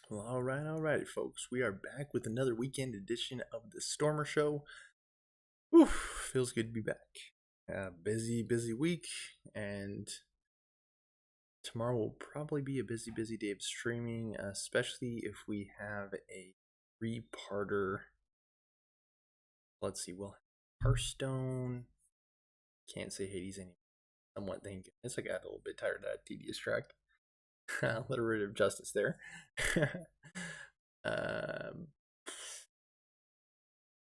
Well, all right, folks. We are back with another weekend edition of the Stormer Show. Oof, feels good to be back. Busy week, and tomorrow will probably be a busy day of streaming, especially if we have a three-parter. Let's see, well, Hearthstone. Can't say Hades anymore. Somewhat thinking. I guess I got a little bit tired of that tedious track. Alliterative justice there. um,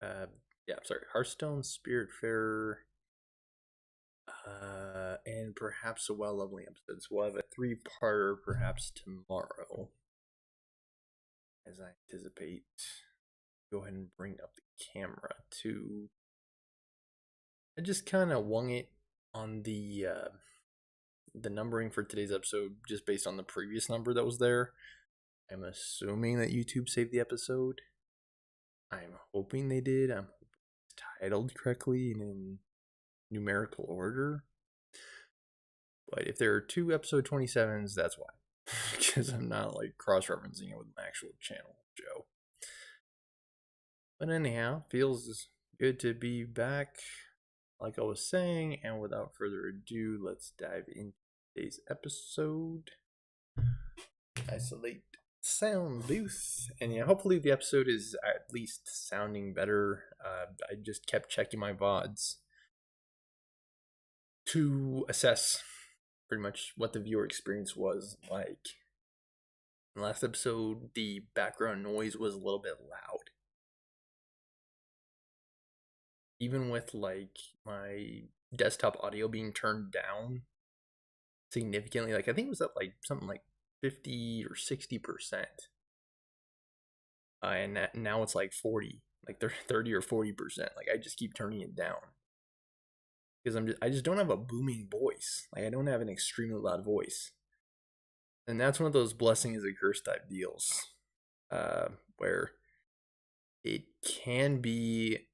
uh, yeah, sorry, Hearthstone, Spiritfarer, and perhaps a Well Leveling episode. So we'll have a three-parter perhaps tomorrow, as I anticipate. Go ahead and bring up the camera too. I just kind of wung it on the numbering for today's episode, just based on the previous number that was there. I'm assuming that YouTube saved the episode. I'm hoping they did. I'm hoping it's titled correctly and in numerical order. But if there are two episode 27s, that's why. Because I'm not like cross-referencing it with my actual channel, Joe. But anyhow, feels good to be back, like I was saying. And without further ado, let's dive into today's episode. Isolate sound booth, and yeah, hopefully the episode is at least sounding better. I just kept checking my VODs to assess pretty much what the viewer experience was like. In the last episode, the background noise was a little bit loud, even with like my desktop audio being turned down significantly. Like I think it was at like something like 50 or 60%, and now it's like 40, like 30 or 40%. Like I just keep turning it down because I just don't have a booming voice. Like I don't have an extremely loud voice, and that's one of those blessing is a curse type deals, where it can be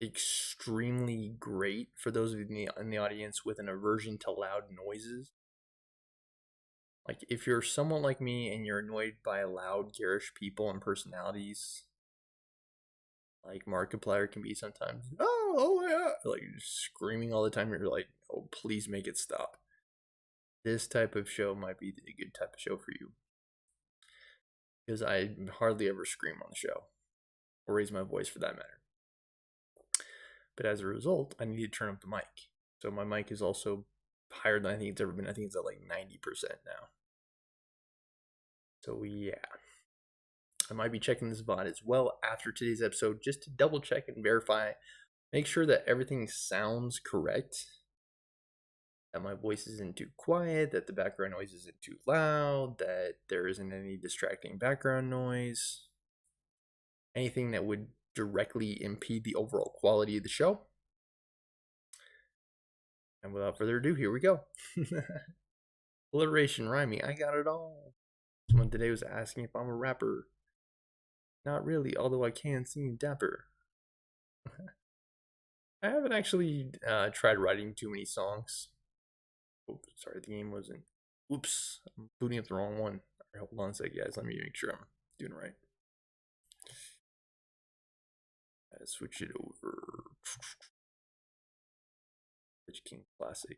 extremely great for those in the audience with an aversion to loud noises. Like, if you're someone like me and you're annoyed by loud, garish people and personalities, like Markiplier can be sometimes, oh yeah, like screaming all the time, you're like, oh, please make it stop. This type of show might be a good type of show for you. Because I hardly ever scream on the show, or raise my voice for that matter. But as a result, I need to turn up the mic. So my mic is also higher than I think it's ever been. I think it's at like 90% now. So yeah, I might be checking this VOD as well after today's episode just to double check and verify, make sure that everything sounds correct, that my voice isn't too quiet, that the background noise isn't too loud, that there isn't any distracting background noise, anything that would directly impede the overall quality of the show. And without further ado, here we go. Alliteration, rhyming, I got it all. Someone today was asking if I'm a rapper. Not really, although I can seem dapper. I haven't actually tried writing too many songs. Oh, sorry, the game wasn't. Oops, I'm booting up the wrong one. Right, hold on a sec, guys. Let me make sure I'm doing it right. Switch it over. Edge King Classic.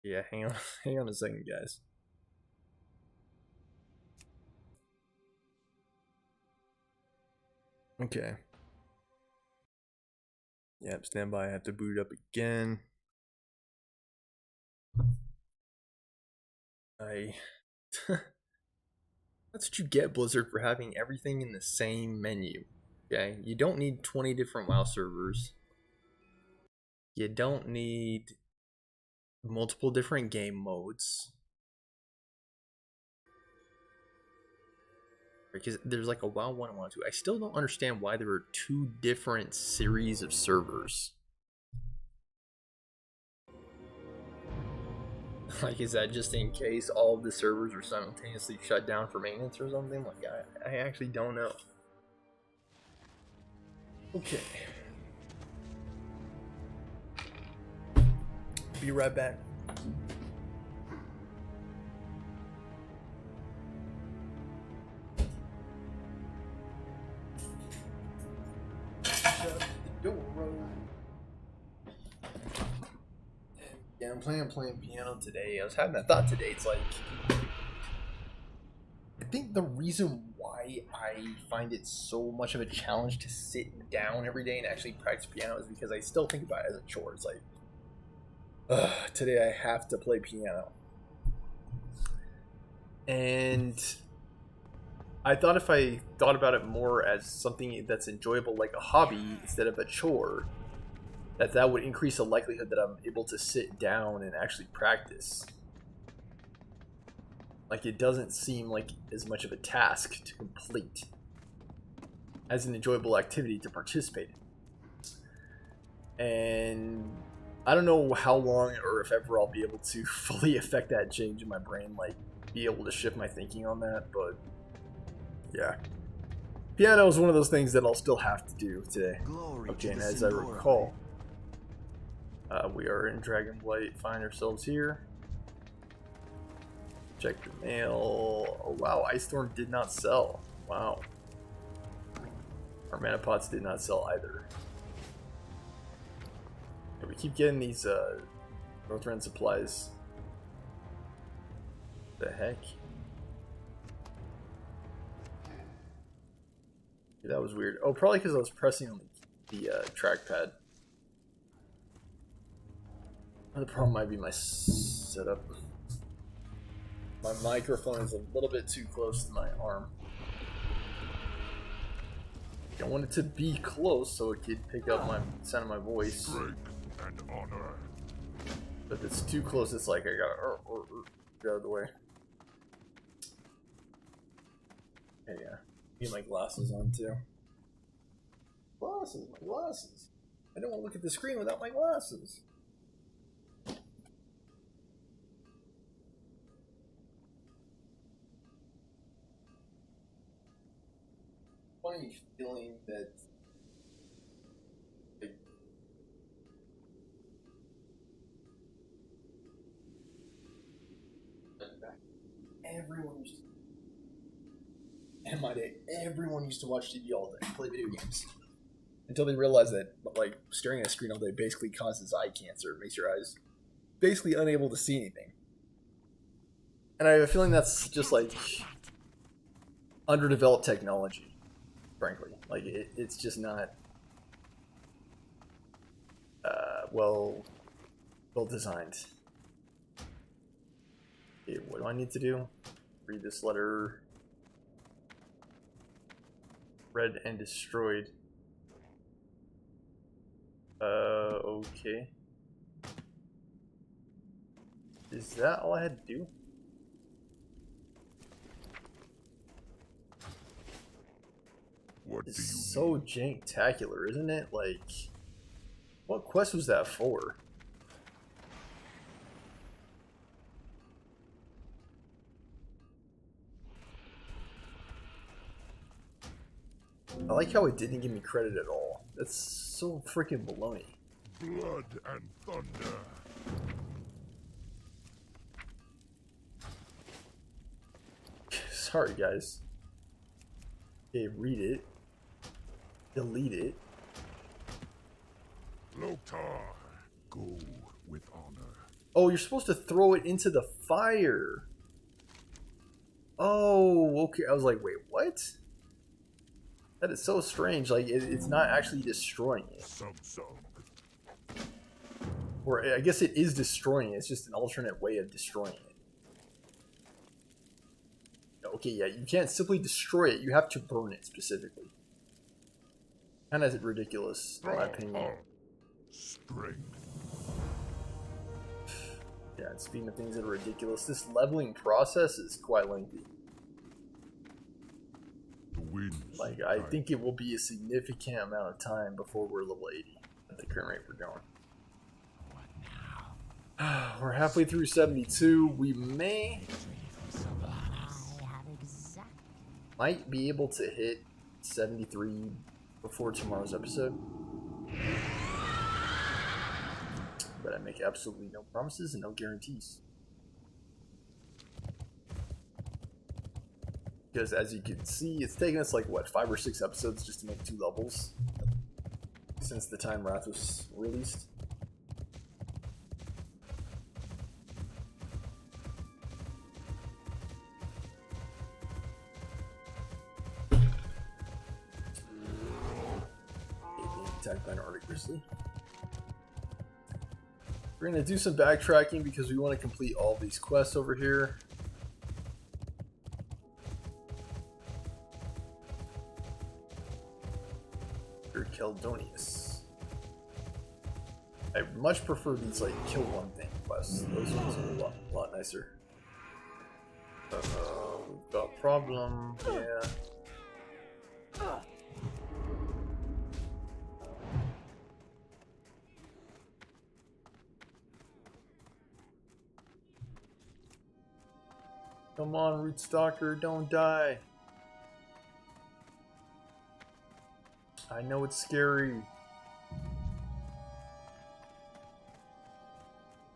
Yeah, hang on a second, guys. Okay. Yep, stand by. I have to boot it up again. That's what you get, Blizzard, for having everything in the same menu. Okay? You don't need 20 different WoW servers. You don't need multiple different game modes. Because there's like a WoW 1 and WoW 2. I still don't understand why there are two different series of servers. Like, is that just in case all of the servers are simultaneously shut down for maintenance or something? Like, I actually don't know. Okay. Be right back. shut the door. Yeah, I'm playing piano today. I was having that thought today. It's like, I think the reason why I find it so much of a challenge to sit down every day and actually practice piano is because I still think about it as a chore. It's like, today I have to play piano. And I thought if I thought about it more as something that's enjoyable, like a hobby, instead of a chore, that would increase the likelihood that I'm able to sit down and actually practice. Like, it doesn't seem like as much of a task to complete as an enjoyable activity to participate in. And I don't know how long or if ever I'll be able to fully affect that change in my brain, like be able to shift my thinking on that, but yeah. Piano is one of those things that I'll still have to do today. Okay, and as I recall, we are in Dragonblight, find ourselves here. Check the mail. Oh wow, Ice Storm did not sell. Wow. Our mana pots did not sell either. Yeah, we keep getting these Northrend supplies. The heck? Yeah, that was weird. Oh, probably because I was pressing on the trackpad. The problem might be my setup. My microphone is a little bit too close to my arm. I want it to be close so it could pick up my sound of my voice. Strength and honor. But if it's too close, it's like I gotta get out of the way. Hey, yeah. Get my glasses on too. Glasses, my glasses. I don't want to look at the screen without my glasses. Funny feeling that everyone used to, in my day, everyone used to watch TV all day and play video games. Until they realized that, like, staring at a screen all day basically causes eye cancer. It makes your eyes basically unable to see anything. And I have a feeling that's just, like, underdeveloped technology, frankly. Like, it's just not well designed. Okay, what do I need to do? Read this letter. Read and destroyed. Okay. Is that all I had to do? What do you It's so janktacular, isn't it? Like, what quest was that for? I like how it didn't give me credit at all. That's so freaking baloney. Blood and thunder. Sorry, guys. Okay, read it. Delete it. Loktar, go with honor. Oh, you're supposed to throw it into the fire. Oh, okay. I was like, wait, what? That is so strange. Like, it's not actually destroying it. Or I guess it is destroying it. It's just an alternate way of destroying it. Okay, yeah, you can't simply destroy it. You have to burn it specifically. Kind of ridiculous, in my opinion. Strength. Yeah, and speaking of things that are ridiculous, this leveling process is quite lengthy. Like, I think it will be a significant amount of time before we're level 80 at the current rate we're going. What now? We're halfway through 72. We might be able to hit 73 before tomorrow's episode. But I make absolutely no promises and no guarantees. Because as you can see, it's taken us like, what, 5 or 6 episodes just to make 2 levels? since the time Wrath was released. Attacked by an Arctic Grizzly. We're gonna do some backtracking because we want to complete all these quests over here. Keldonius. I much prefer these like kill one thing quests. Those ones are a lot nicer. We've got a problem. Yeah. Come on, Root Stalker, don't die. I know it's scary.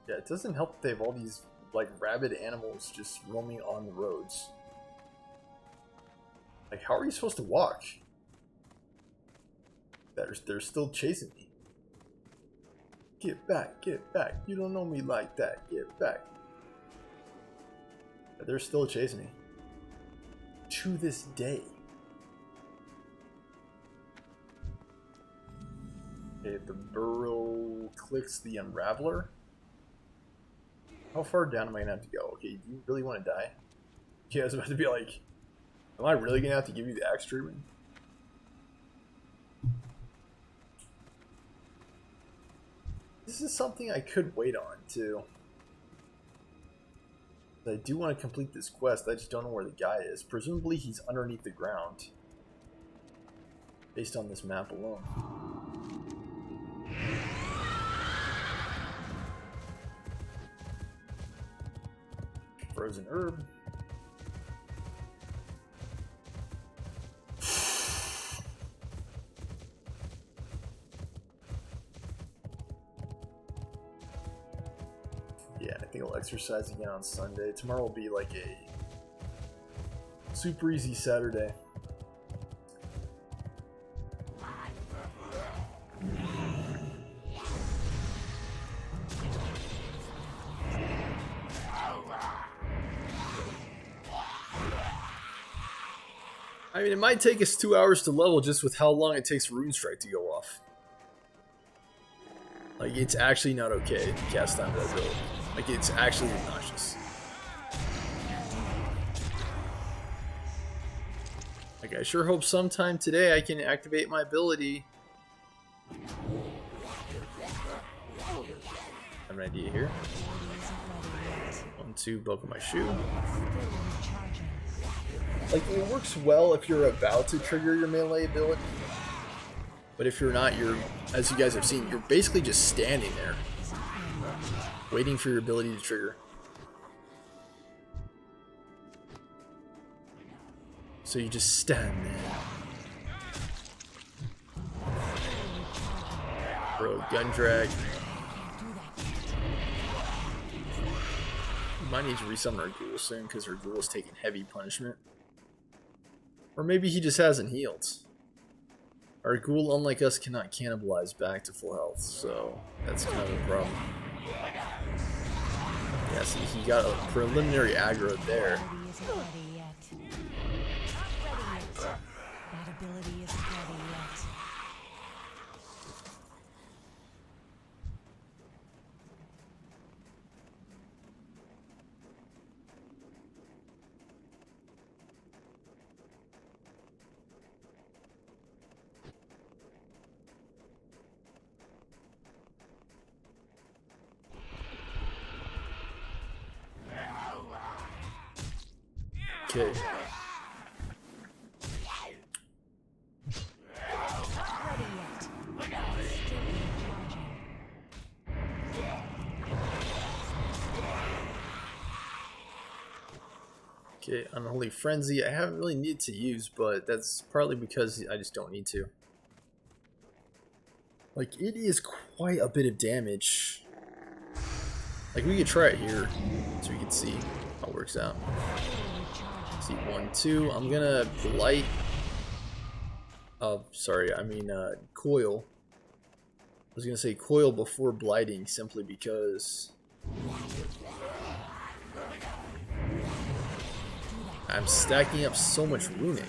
Yeah, it doesn't help that they have all these like rabid animals just roaming on the roads. Like, how are you supposed to walk? They're still chasing me. Get back, get back. You don't know me like that. Get back. They're still chasing me. To this day. Okay, the burrow clicks the unraveler. How far down am I gonna have to go? Okay, do you really want to die? Yeah, I was about to be like, am I really gonna have to give you the axe treatment? This is something I could wait on too. I do want to complete this quest, I just don't know where the guy is. Presumably he's underneath the ground. Based on this map alone. Frozen herb. Yeah, I think I'll exercise again on Sunday. Tomorrow will be like a super easy Saturday. I mean, it might take us 2 hours to level just with how long it takes Rune Strike to go off. Like, it's actually not okay to cast down that ability. Like, it's actually obnoxious. Like, I sure hope sometime today I can activate my ability. I have an idea here. 1, 2, buckle my shoe. Like, it works well if you're about to trigger your melee ability. But if you're not, you're, as you guys have seen, you're basically just standing there. Waiting for your ability to trigger. So you just stand there. Bro, gun drag. We might need to resummon our ghoul soon because our ghoul is taking heavy punishment. Or maybe he just hasn't healed. Our ghoul, unlike us, cannot cannibalize back to full health, so that's kind of a problem. Yeah, see, he got a preliminary aggro there. Okay. Okay, Unholy Frenzy, I haven't really needed to use, but that's partly because I just don't need to. Like, it is quite a bit of damage. Like, we could try it here, so we can see how it works out. See, 1, 2, I'm gonna blight. Oh, sorry, I mean, coil. was gonna say coil before blighting simply because I'm stacking up so much runic.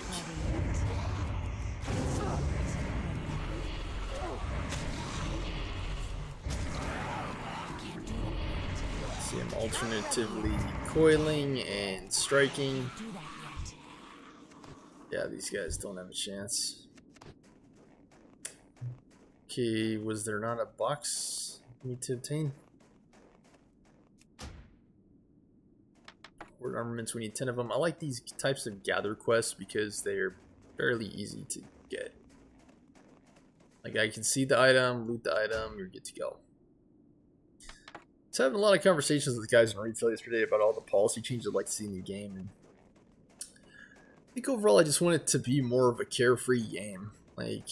See, I'm alternatively coiling and striking. Yeah, these guys don't have a chance. Okay, was there not a box I need to obtain? Horde armaments, we need 10 of them. I like these types of gather quests because they're fairly easy to get. Like, I can see the item, loot the item, you're good to go. I was having a lot of conversations with guys in retail yesterday about all the policy changes I'd like to see in the game. And I think overall I just want it to be more of a carefree game. Like,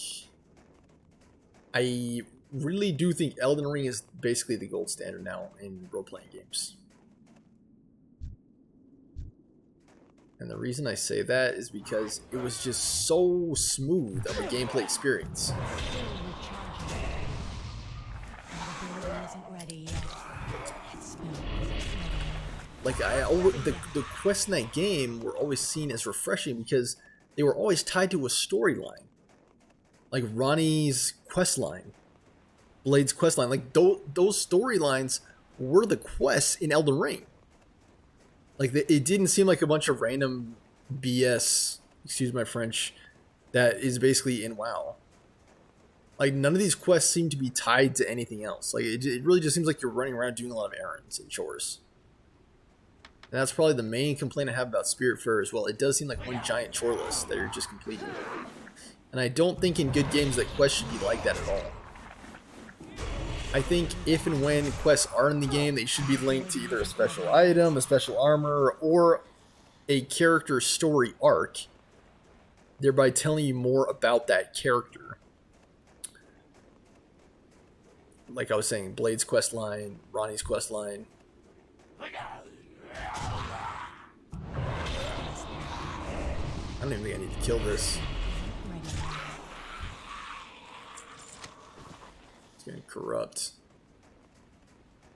I really do think Elden Ring is basically the gold standard now in role-playing games. And the reason I say that is because it was just so smooth of a gameplay experience. Like, the quests in that game were always seen as refreshing because they were always tied to a storyline. Like Ronnie's quest line, Blade's quest line, like those storylines were the quests in Elden Ring. Like, it didn't seem like a bunch of random BS, excuse my French, that is basically in WoW. Like, none of these quests seem to be tied to anything else. Like, it really just seems like you're running around doing a lot of errands and chores. And that's probably the main complaint I have about Spiritfarer as well. It does seem like one giant chore list that you're just completing. And I don't think in good games that quests should be like that at all. I think if and when quests are in the game, they should be linked to either a special item, a special armor, or a character story arc, thereby telling you more about that character. Like I was saying, Blade's quest line, Ronnie's quest line. I don't even think I need to kill this. Getting corrupt.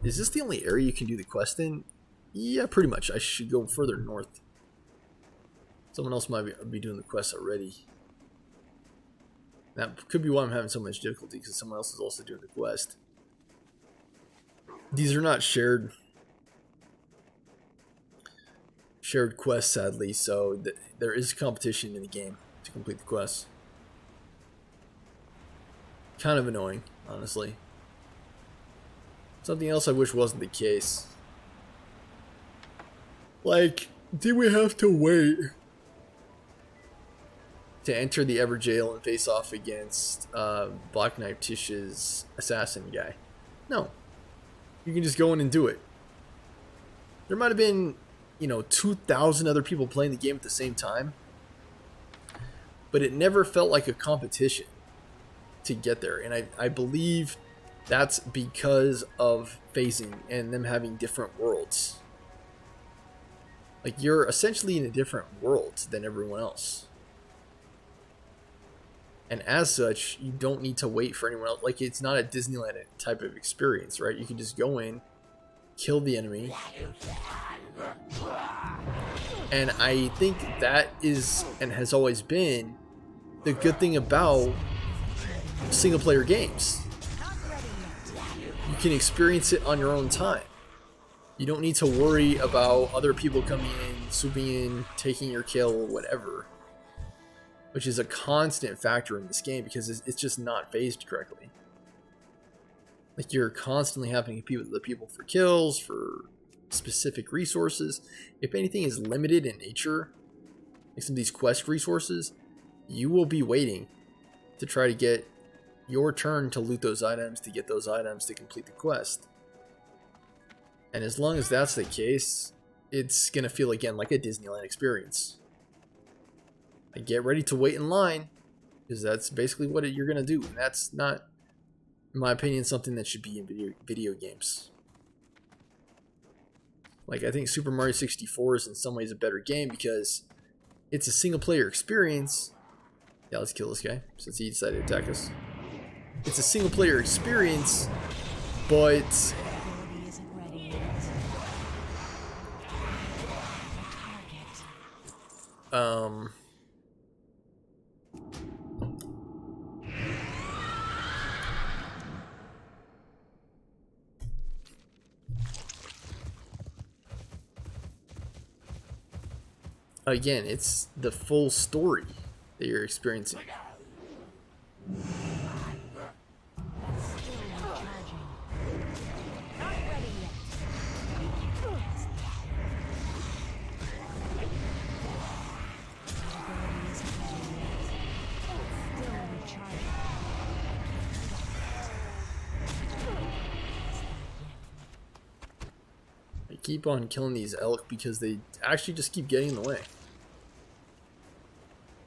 Is this the only area you can do the quest in? Yeah, pretty much. I should go further north. Someone else might be doing the quest already. That could be why I'm having so much difficulty, because someone else is also doing the quest. These are not shared quests, sadly, so there is competition in the game to complete the quests. Kind of annoying, honestly. Something else I wish wasn't the case. Like, did we have to wait to enter the Everjail and face off against Black Knight Tish's assassin guy? No. You can just go in and do it. There might have been, 2,000 other people playing the game at the same time, but it never felt like a competition to get there. And I believe that's because of phasing and them having different worlds. Like, you're essentially in a different world than everyone else. And as such, you don't need to wait for anyone else. Like, it's not a Disneyland type of experience, right? You can just go in, kill the enemy. And I think that is, and has always been, the good thing about single player games. You can experience it on your own time. You don't need to worry about other people coming in, swooping in, taking your kill, whatever. Which is a constant factor in this game because it's just not phased correctly. Like, you're constantly having to compete with other people for kills, for specific resources. If anything is limited in nature, like some of these quest resources, you will be waiting to try to get your turn to loot those items, to get those items to complete the quest. And as long as that's the case, it's going to feel again like a Disneyland experience. I get ready to wait in line, because that's basically what you're going to do. And that's not, in my opinion, something that should be in video games. Like, I think Super Mario 64 is in some ways a better game because it's a single player experience. Yeah, let's kill this guy since he decided to attack us. it's a single player experience, but again, it's the full story that you're experiencing. I keep on killing these elk because they actually just keep getting in the way.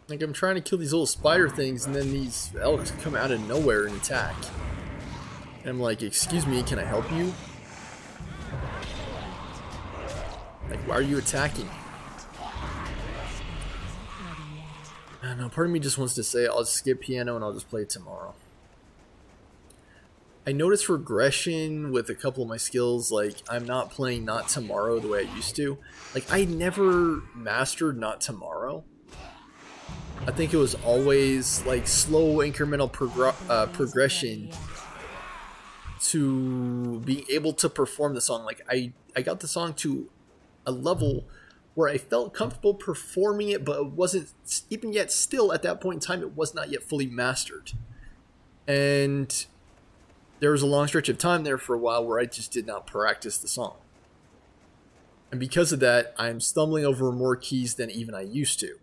Like, I'm trying to kill these little spider things, and then these elks come out of nowhere and attack. And I'm like, excuse me, can I help you? Like, why are you attacking? I don't know, part of me just wants to say, I'll just skip piano and I'll just play it tomorrow. I noticed regression with a couple of my skills, like, I'm not playing Not Tomorrow the way I used to. Like, I never mastered Not Tomorrow. I think it was always like slow incremental progression to being able to perform the song. Like I got the song to a level where I felt comfortable performing it, but it wasn't, even yet still at that point in time, it was not yet fully mastered. And there was a long stretch of time there for a while where I just did not practice the song. And because of that, I'm stumbling over more keys than even I used to.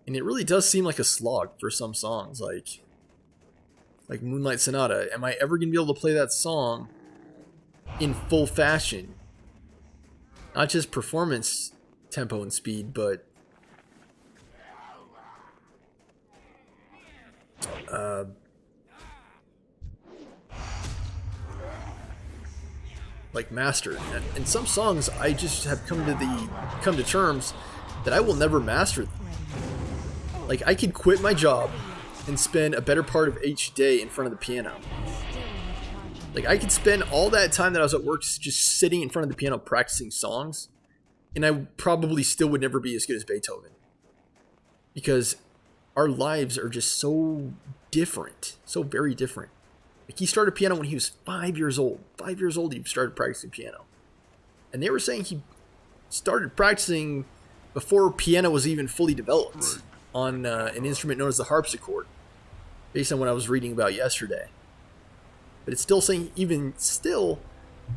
And it really does seem like a slog for some songs, like Moonlight Sonata. Am I ever going to be able to play that song in full fashion? Not just performance, tempo, and speed, but like mastered. And some songs I just have come to terms that I will never master them. Like, I could quit my job and spend a better part of each day in front of the piano. Like, I could spend all that time that I was at work just sitting in front of the piano practicing songs, and I probably still would never be as good as Beethoven. Because our lives are just so different, so very different. Like, he started piano when he was 5 years old. 5 years old, he started practicing piano. And they were saying he started practicing before piano was even fully developed on an instrument known as the harpsichord, based on what I was reading about yesterday. But it's still saying, even still,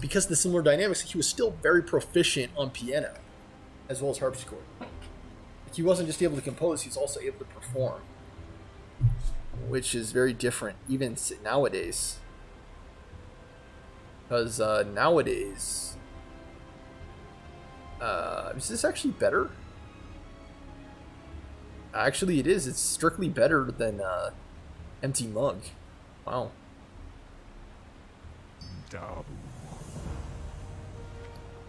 because of the similar dynamics, he was still very proficient on piano, as well as harpsichord. Like, he wasn't just able to compose, he was also able to perform, which is very different, even nowadays. Because nowadays, is this actually better? Actually, it is. It's strictly better than Empty Mug. Wow.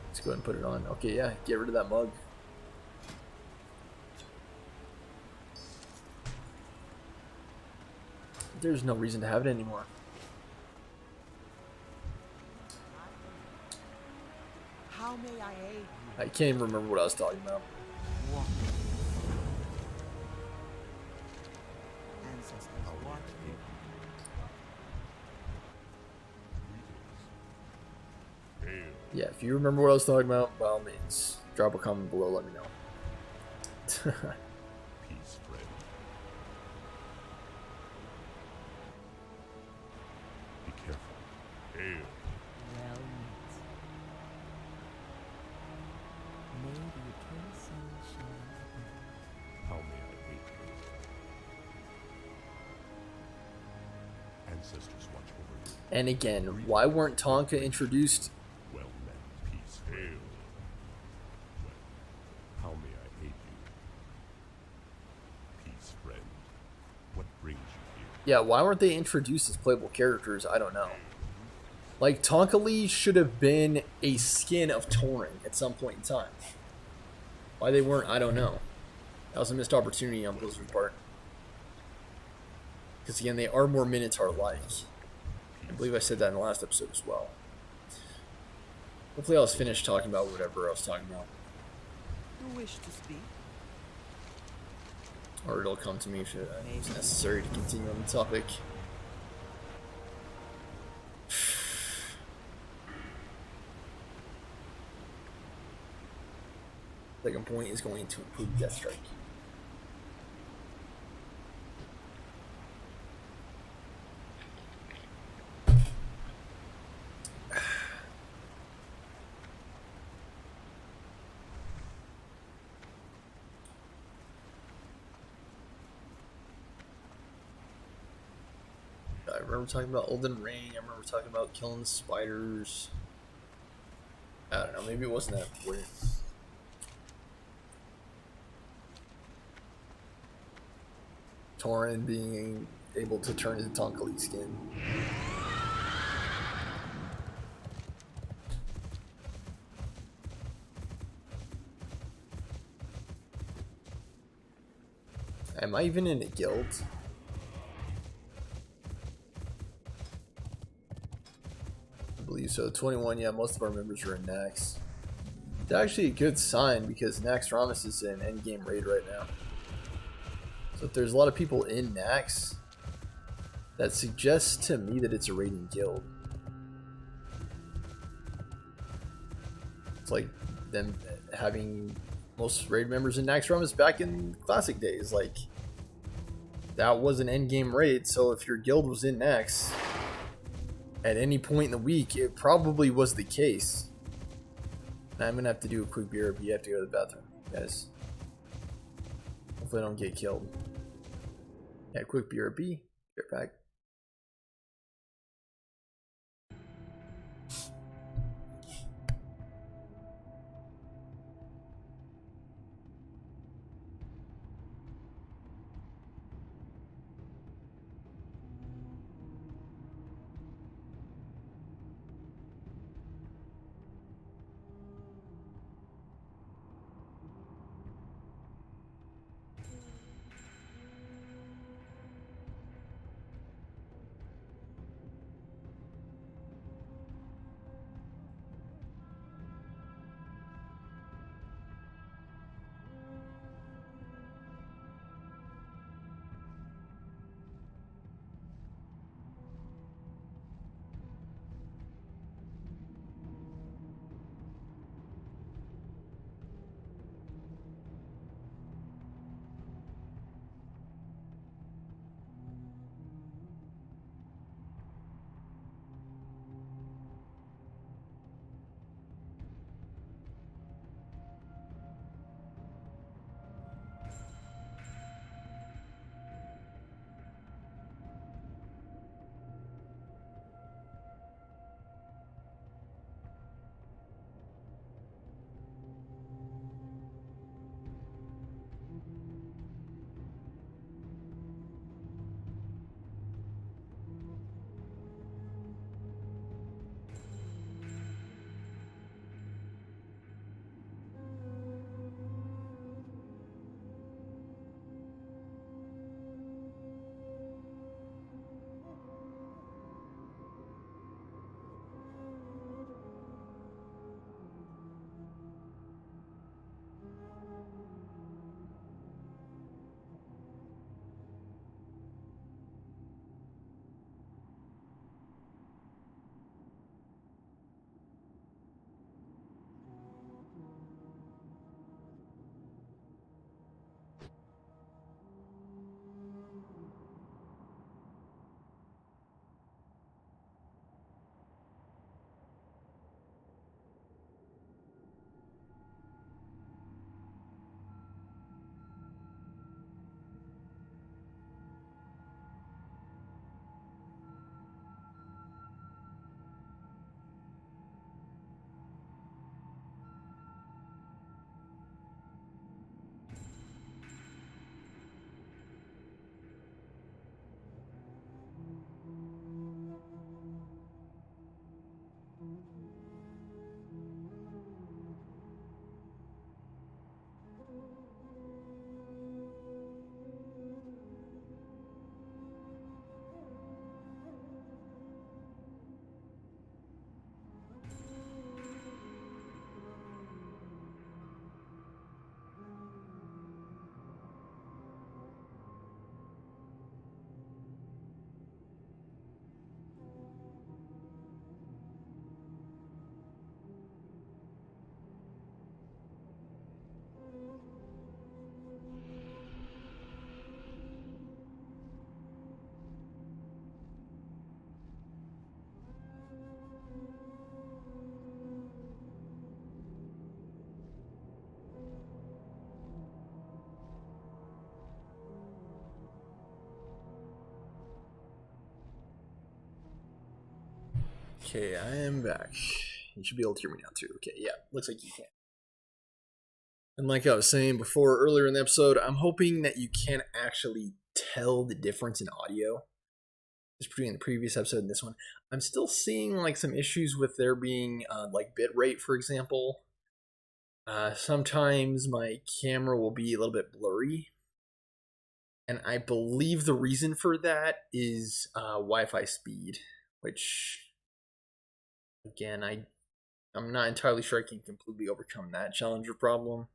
Let's go ahead and put it on. Okay, yeah, get rid of that mug. There's no reason to have it anymore. How may I aid you? I can't even remember what I was talking about. Ancestors watch you. Yeah, if you remember what I was talking about, by all means, drop a comment below, let me know. Peace, friend. Be careful. Hail. Well met. May the eternal sun shine upon How may I aid you? Ancestors watch over you. And again, why weren't Tonka introduced? Well met. Peace. Hail. Well, how may I aid you? Peace, friend. What brings you here? Yeah, why weren't they introduced as playable characters? I don't know. Like, Tonka Lee should have been a skin of Torin at some point in time. Why they weren't, I don't know. That was a missed opportunity on Blizzard's part. Because again, they are more Minotaur-like. I believe I said that in the last episode as well. Hopefully I was finished talking about whatever I was talking about. You wish to speak? Or it'll come to me if it's necessary to continue on the topic. Second point is going to include Death Strike. I remember talking about Elden Ring. I remember talking about killing spiders. I don't know. Maybe it wasn't that important. Tauren being able to turn his Tonkali skin. Am I even in a guild? I believe so. 21, yeah, most of our members are in Nax. It's actually a good sign because Nax Ramus is in endgame raid right now. So if there's a lot of people in Nax, that suggests to me that it's a raiding guild. It's like them having most raid members in Nax Ramus back in classic days. Like, that was an endgame raid, so if your guild was in Nax at any point in the week, it probably was the case. Now I'm gonna have to do a quick BRB. I have to go to the bathroom, guys. Hopefully I don't get killed. Yeah, quick BRB. Be right back. Okay, I am back. You should be able to hear me now too. Okay, yeah, looks like you can. And like I was saying before earlier in the episode, I'm hoping that you can actually tell the difference in audio. Just between the previous episode and this one, I'm still seeing like some issues with there being like bit rate, for example. Sometimes my camera will be a little bit blurry, and I believe the reason for that is Wi-Fi speed, which again I'm not entirely sure I can completely overcome that challenge or problem.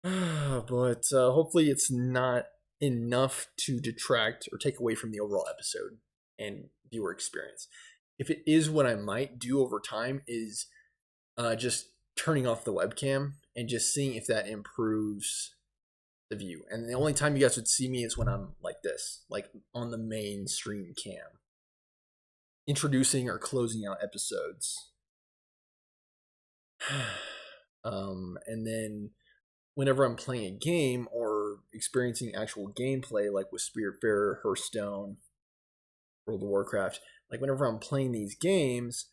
But hopefully it's not enough to detract or take away from the overall episode and viewer experience. If it is, what I might do over time is just turning off the webcam and just seeing if that improves the view. And the only time you guys would see me is when I'm like this, like on the main stream cam, introducing or closing out episodes. And then whenever I'm playing a game or experiencing actual gameplay, like with Spiritfarer, Hearthstone, World of Warcraft, like whenever I'm playing these games,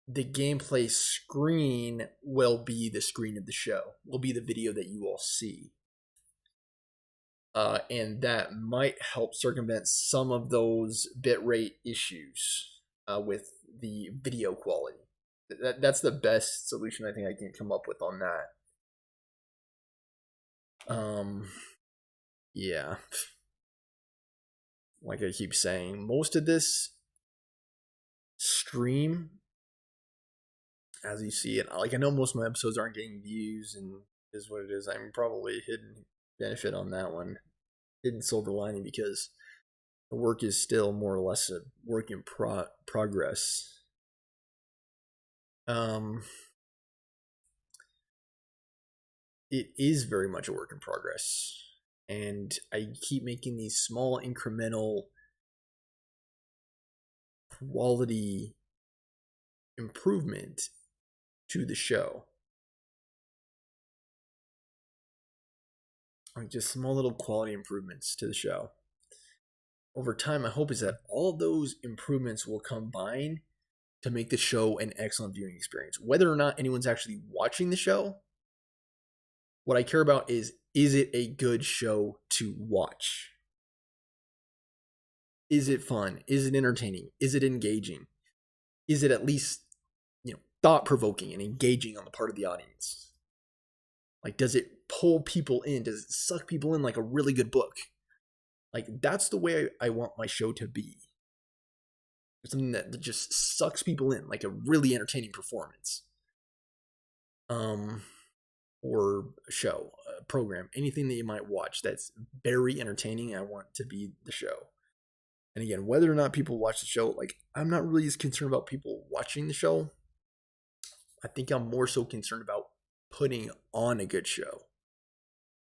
the gameplay screen will be the screen of the show, will be the video that you all see. And that might help circumvent some of those bitrate issues with the video quality. That's the best solution I think I can come up with on that. Yeah. Like I keep saying, most of this stream, as you see it, like I know most of my episodes aren't getting views, and is what it is. I'm probably hidden benefit on that one, hidden silver lining, because the work is still more or less a work in progress. It is very much a work in progress, and I keep making these small incremental quality improvement to the show. Like just small little quality improvements to the show. Over time, my hope is that all of those improvements will combine to make the show an excellent viewing experience. Whether or not anyone's actually watching the show, what I care about is it a good show to watch? Is it fun? Is it entertaining? Is it engaging? Is it at least, thought-provoking and engaging on the part of the audience? Like, does it pull people in? Does it suck people in like a really good book? Like, that's the way I want my show to be. Something that just sucks people in, like a really entertaining performance. Or a show, a program, anything that you might watch that's very entertaining, I want to be the show. And again, whether or not people watch the show, like, I'm not really as concerned about people watching the show. I think I'm more so concerned about putting on a good show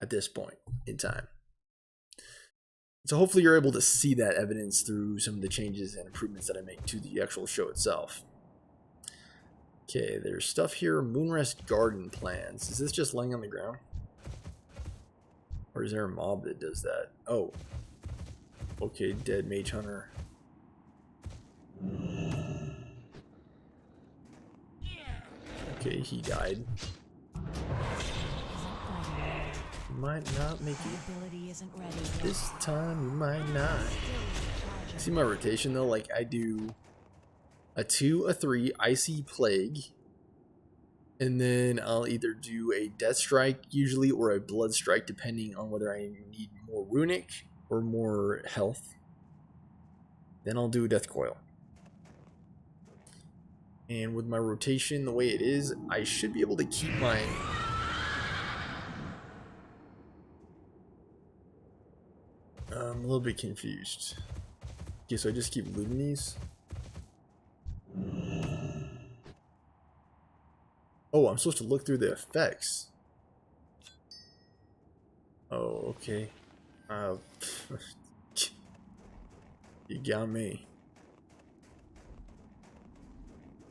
at this point in time. So hopefully you're able to see that evidence through some of the changes and improvements that I make to the actual show itself. Okay, there's stuff here. Moonrest Garden plans. Is this just laying on the ground? Or is there a mob that does that? Oh. Okay, dead mage hunter. Okay, he died. Might not make it. This time you might not. See my rotation though? Like I do a 2, a 3, Icy Plague, and then I'll either do a Death Strike usually or a Blood Strike depending on whether I need more runic or more health. Then I'll do a Death Coil. And with my rotation the way it is, I should be able to keep my... I'm a little bit confused. Okay, so I just keep looting these. Oh, I'm supposed to look through the effects. Oh, okay. You got me.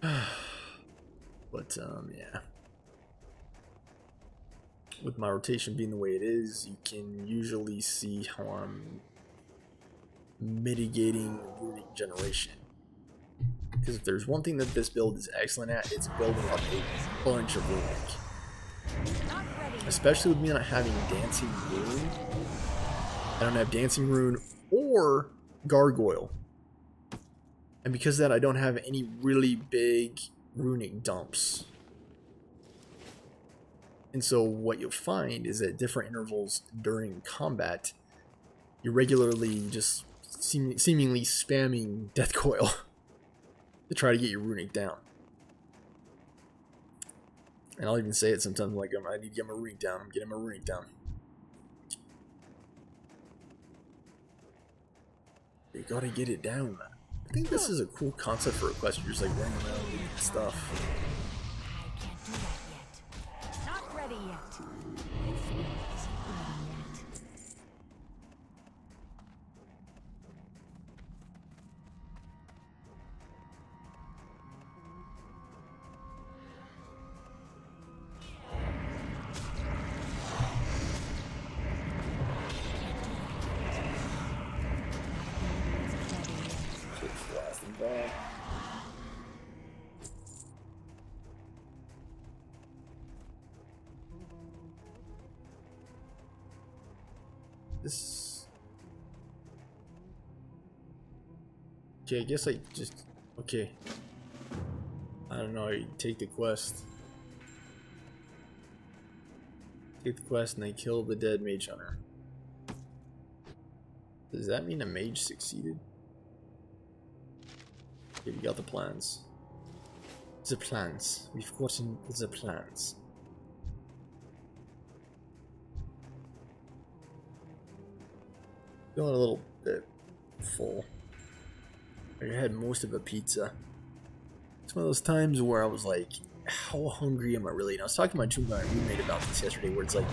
But, yeah. With my rotation being the way it is, you can usually see how I'm mitigating runic generation. Because if there's one thing that this build is excellent at, it's building up a bunch of runic. Especially with me not having Dancing Rune. I don't have Dancing Rune or Gargoyle. And because of that, I don't have any really big runic dumps. And so what you'll find is at different intervals during combat, you're regularly just seemingly spamming Death Coil to try to get your runic down. And I'll even say it sometimes, like, I need to get my runic down. I'm getting my runic down. You gotta get it down. I think this is a cool concept for a quest. You're just like running around and stuff. I can't do that yet. Not ready yet. This. Okay, I guess I just. Okay. I don't know. I take the quest. Take the quest and they kill the dead mage hunter. Does that mean a mage succeeded? Okay, we got the plans. The plans. We've gotten the plans. Feeling a little bit full. I had most of a pizza. It's one of those times where I was like, how hungry am I really? And I was talking to my roommate about this yesterday, where it's like,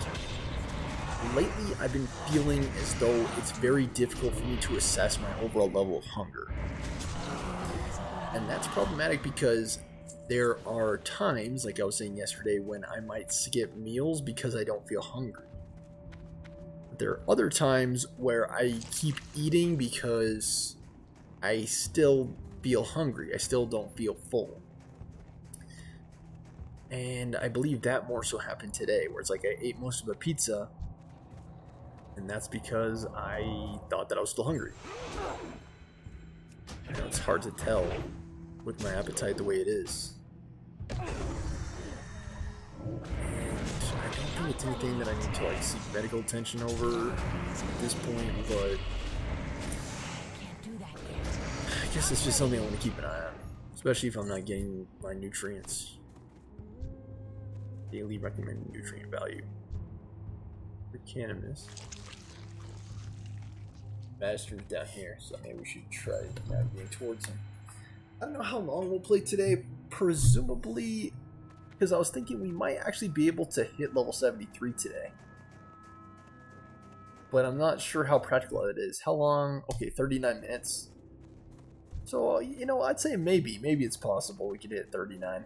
lately I've been feeling as though it's very difficult for me to assess my overall level of hunger. And that's problematic because there are times, like I was saying yesterday, when I might skip meals because I don't feel hungry. There are other times where I keep eating because I still feel hungry. I still don't feel full. And I believe that more so happened today, where it's like I ate most of a pizza, and that's because I thought that I was still hungry. You know, it's hard to tell with my appetite the way it is. I don't think it's anything that I need to like seek medical attention over at this point, but I guess it's just something I want to keep an eye on, especially if I'm not getting my nutrients. Daily recommended nutrient value for cannabis. Master's down here, so maybe we should try navigating towards him. I don't know how long we'll play today, presumably. Because I was thinking we might actually be able to hit level 73 today. But I'm not sure how practical it is. How long? Okay, 39 minutes. So, you know, I'd say maybe. Maybe it's possible we could hit 39.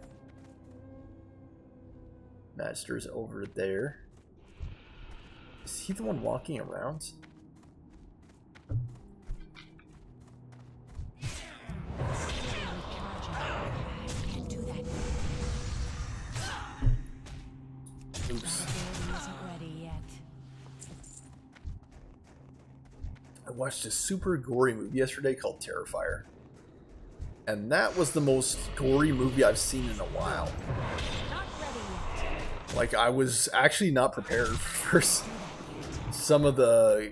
Master's over there. Is he the one walking around? Oops. I watched a super gory movie yesterday called Terrifier. And that was the most gory movie I've seen in a while. Like, I was actually not prepared for some of the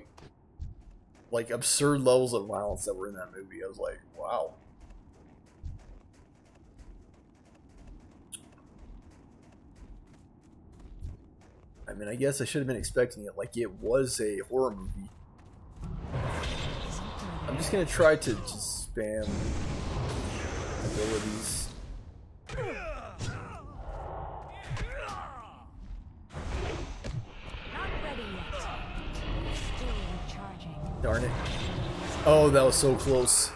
like absurd levels of violence that were in that movie. I was like, wow. I mean, I guess I should have been expecting it. Like, it was a horror movie. I'm just gonna try to just spam abilities. Darn it. Oh, that was so close.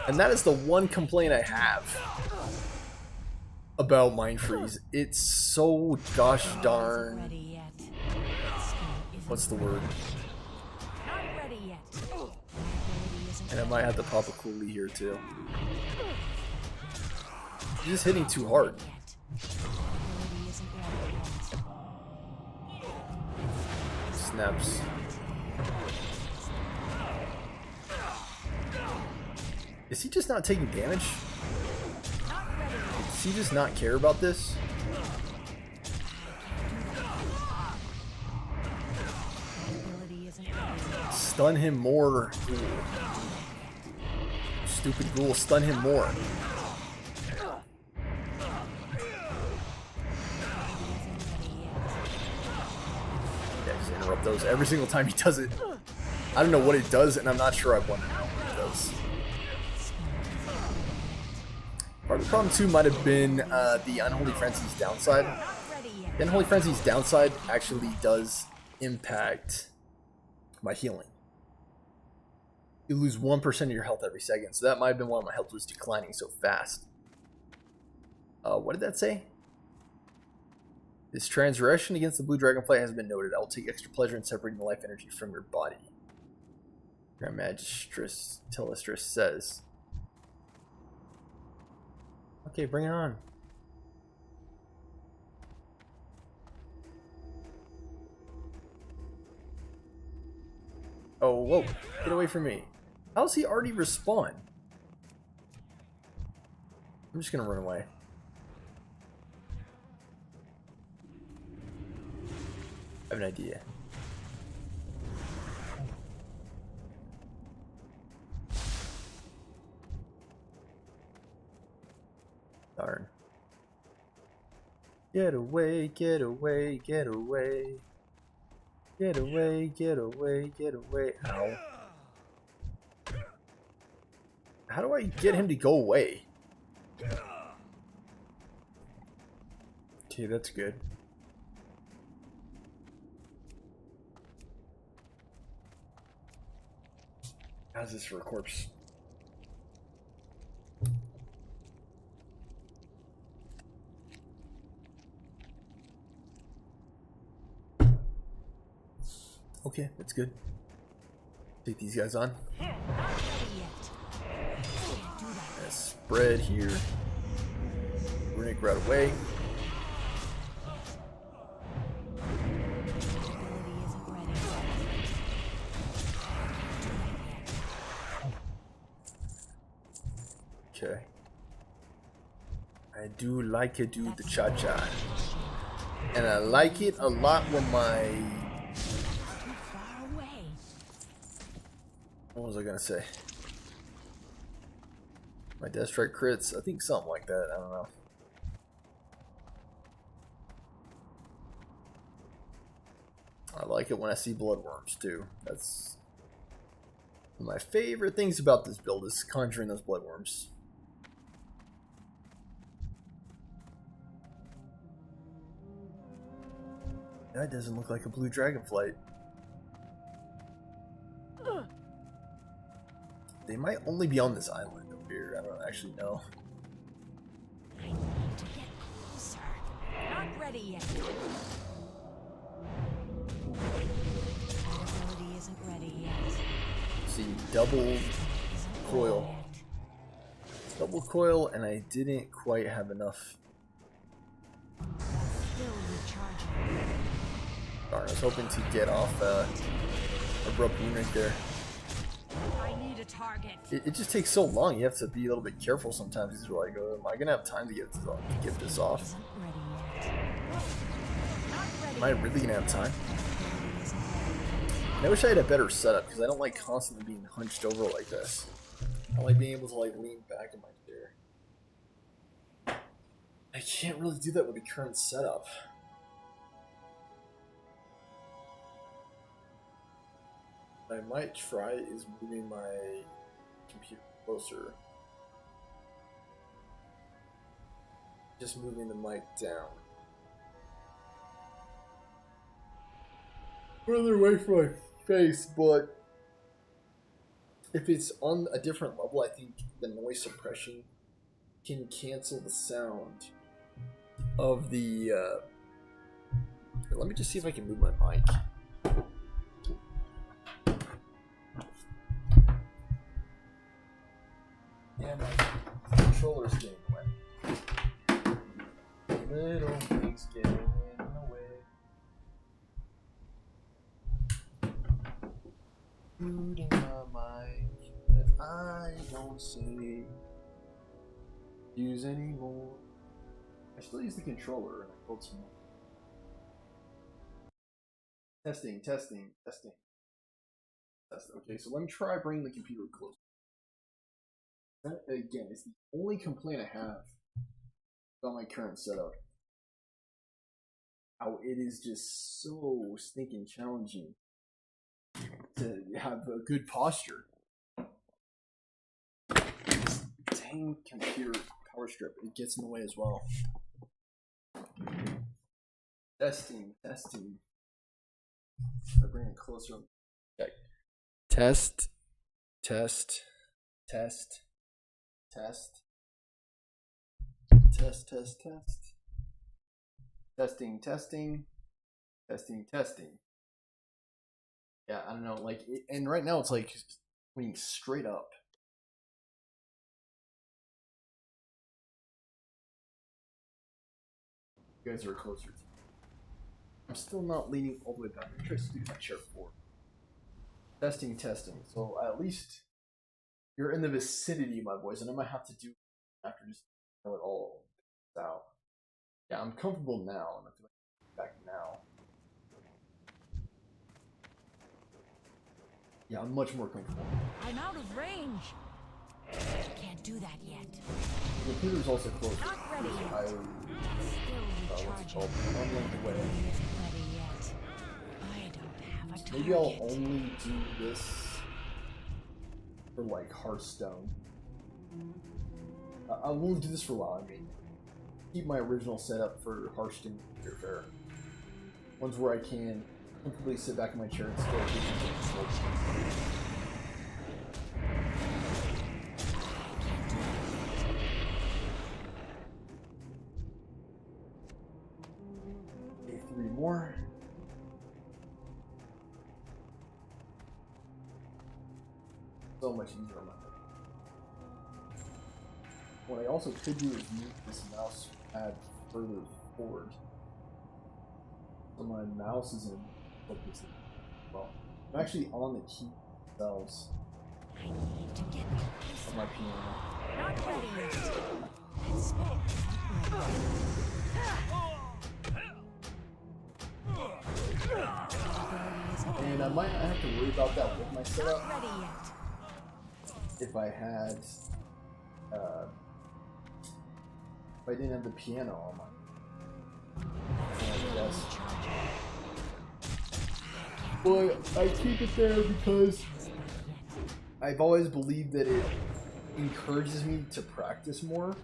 And that is the one complaint I have about Mind Freeze. It's so gosh darn... What's the word? And I might have to pop a coolie here too. He's just hitting too hard. Snaps. Is he just not taking damage? Does he just not care about this? Stun him more, ghoul. Stupid ghoul, stun him more. Yeah, just interrupt those every single time he does it. I don't know what it does, and I'm not sure I want to know what it does. Part of the problem too might have been the Unholy Frenzy's downside. The Unholy Frenzy's downside actually does impact my healing. You lose 1% of your health every second, so that might have been why my health was declining so fast. What did that say? This transgression against the blue dragonfly has been noted. I will take extra pleasure in separating the life energy from your body. Grand Magistress Telestress says. Okay, bring it on. Oh, whoa. Get away from me. How's he already respawn? I'm just gonna run away. I have an idea. Darn. Get away, get away, get away. Get away, get away, get away. Ow. How do I get him to go away? Okay, that's good. How's this for a corpse? Okay, that's good. Take these guys on. Spread here. Runic right away. Okay. I do like to do the cha-cha. And I like it a lot when my... What was I gonna say? My Death Strike crits? I think something like that. I don't know. I like it when I see bloodworms too. That's one of my favorite things about this build is conjuring those bloodworms. That doesn't look like a blue dragonflight. They might only be on this island over here. I don't actually know. I need to get closer. Not ready yet. That ability isn't ready yet. See, double coil. Double coil, and I didn't quite have enough. Still recharging. Darn, I was hoping to get off abrupt runic there. I need a target. It just takes so long. You have to be a little bit careful sometimes. This is where I go, am I gonna have time to get this off? Isn't ready yet. Not ready. Am I really gonna have time? I wish I had a better setup because I don't like constantly being hunched over like this. I like being able to like lean back in my chair. I can't really do that with the current setup. What I might try is moving my computer closer. Just moving the mic down. Further away from my face, but if it's on a different level, I think the noise suppression can cancel the sound of the let me just see if I can move my mic. Yeah, my controller's getting wet. Little things getting in the way. Shooting my mic that I don't say use anymore. I still use the controller and I built some more. Testing. Okay, so let me try bringing the computer closer. That, again, is the only complaint I have about my current setup. How it is just so stinking challenging to have a good posture. This dang computer power strip, it gets in the way as well. Testing. I bring it closer. Okay. Test. Testing. Yeah, I don't know, like, and right now it's like pointing straight up. You guys are closer to me. I'm still not leaning all the way back. I'm trying to do my chair forward. Testing. So at least you're in the vicinity, my boys, and I might have to do after just know it all out. Yeah, I'm comfortable now, and I feel like back now. Yeah, I'm much more comfortable. I'm out of range. Can't do that yet. The computer's also closer. Not ready yet. Still recharging. I'm the way. Isn't ready yet. I don't have a target. Maybe I'll only do this for like Hearthstone. I won't do this for a while. I mean, keep my original setup for Hearthstone Fair. Ones where I can completely sit back in my chair and still do okay, 3 more. So much easier on my phone. What I also could do is move this mouse pad further forward. So my mouse is in focus. Well, I'm actually on the key themselves. I need to get closer. On my piano. Not ready yet. Let's And I might not have to worry about that with my setup. not ready yet. If I had, if I didn't have the piano on my desk. But I keep it there because I've always believed that it encourages me to practice more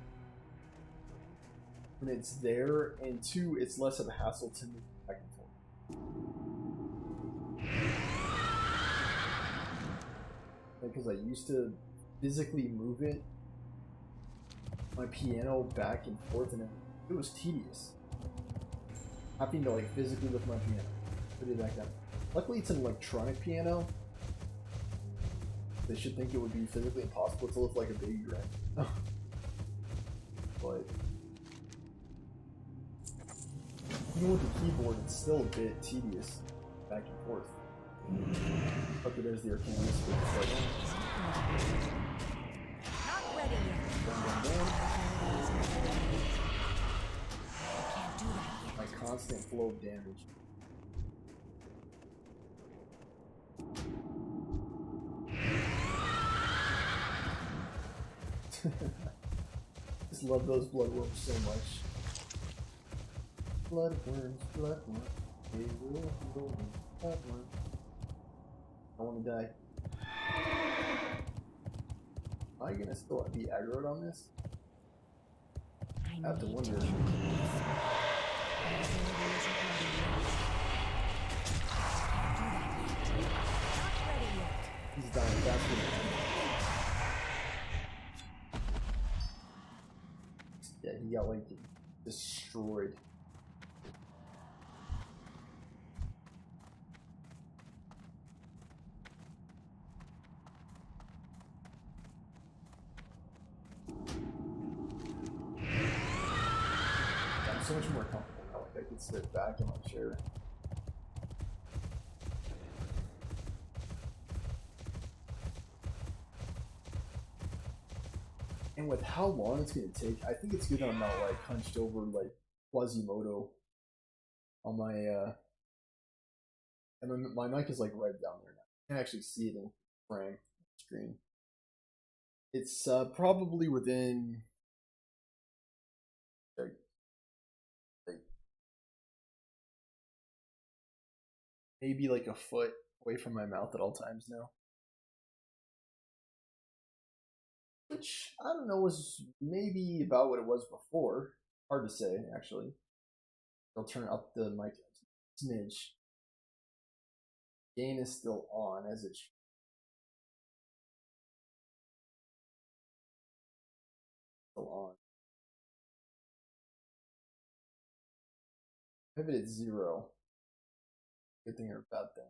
when it's there, and 2, it's less of a hassle to move back and forth. Because I used to physically move my piano back and forth, and it was tedious. Having to like physically lift my piano, put it back down. Luckily, it's an electronic piano. They should think it would be physically impossible to lift like a baby, right? But even with the keyboard, it's still a bit tedious back and forth. Okay, there's the arcane whisper. Not ready yet. Dun, dun, dun. I can't do that yet. My constant flow of damage. Just love those bloodworms so much. Bloodworms. They will heal me. Bloodworms. I want to die. Am I gonna still be aggroed on this? I have to wonder. He's dying faster than me. Yeah, he got like destroyed. so much more comfortable now. Like I could sit back in my chair. And with how long it's gonna take, I think it's good that I'm not like hunched over like Quasimodo on my and my mic is like right down there now. I can actually see it in frame screen. It's probably within like maybe like a foot away from my mouth at all times now. Which I don't know was maybe about what it was before. Hard to say actually. I'll turn up the mic a smidge. Gain is still on as it's still on. Pivot at 0. Good thing or bad thing.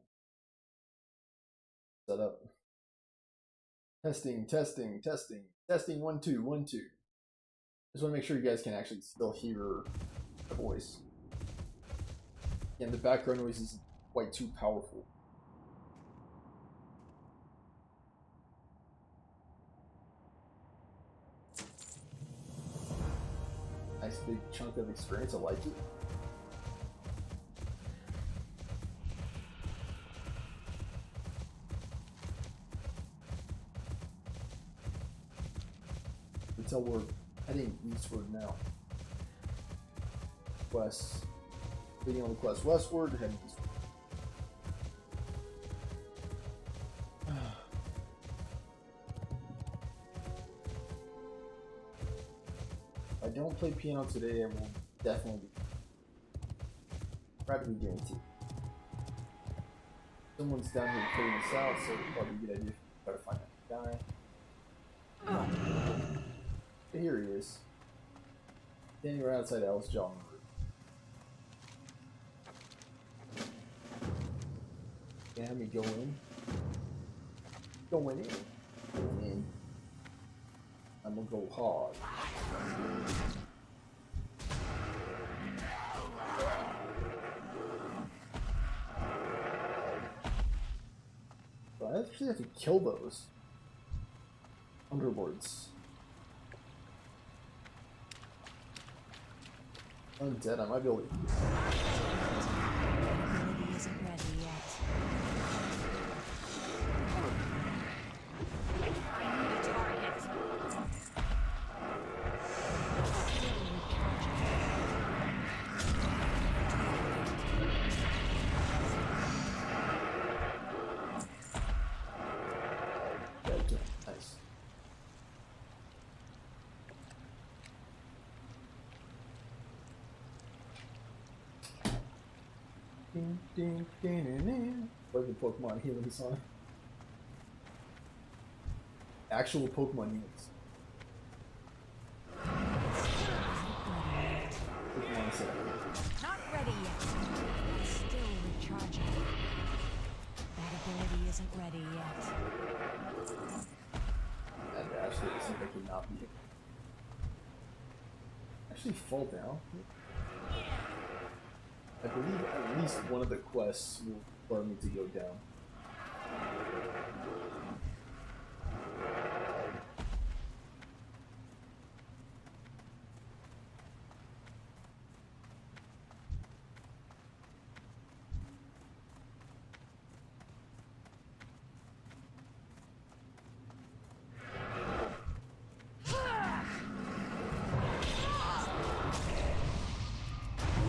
Set up. Testing, testing, testing, testing. 1 2 1 2. Just want to make sure you guys can actually still hear the voice. And the background noise is quite too powerful. Nice big chunk of experience. I like it. Until we're heading eastward now. West. Leading on the quest westward, heading eastward. If I don't play piano today, I will definitely be practically guaranteed. Someone's down here clearing this out, so it's probably a good idea to try to find that guy. But here he is. Standing right outside Alice John. Can we go in? Going in. Going in. I'm gonna go hard. But I actually have to kill those underlords. Undead, I might be able to. Maybe isn't ready yet. I need a target. Okay, nice. Ding, ding, ding, ding, ding. Like the Pokemon healing song. Actual Pokemon heals. Pokemon set. Not ready yet. Still recharging. That ability isn't ready yet. That actually seems like it not be. Actually, fall down. I believe at least one of the quests will require me to go down.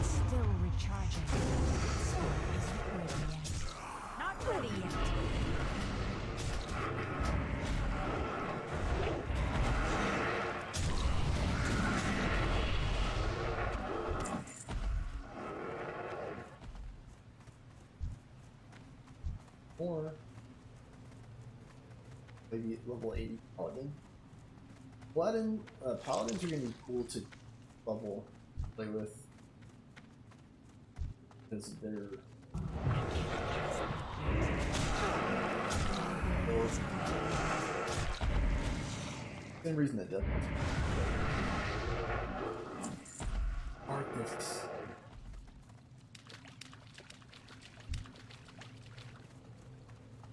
Still recharging. So isn't ready yet. Not ready yet. Or maybe level 80 Paladin. Paladins are gonna be cool to level play with. Because they're same reason that doesn't. Darkness.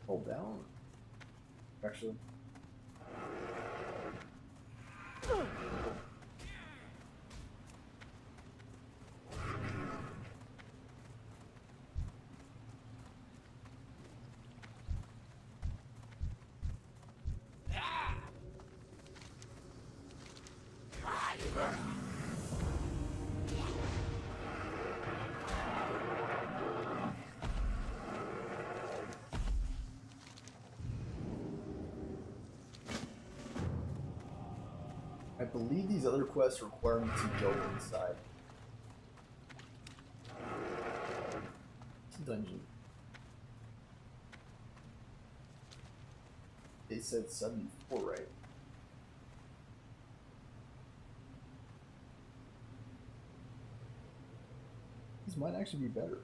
Hold down. Actually. I believe these other quests require me to go inside. It's a dungeon. They said 74, right? These might actually be better.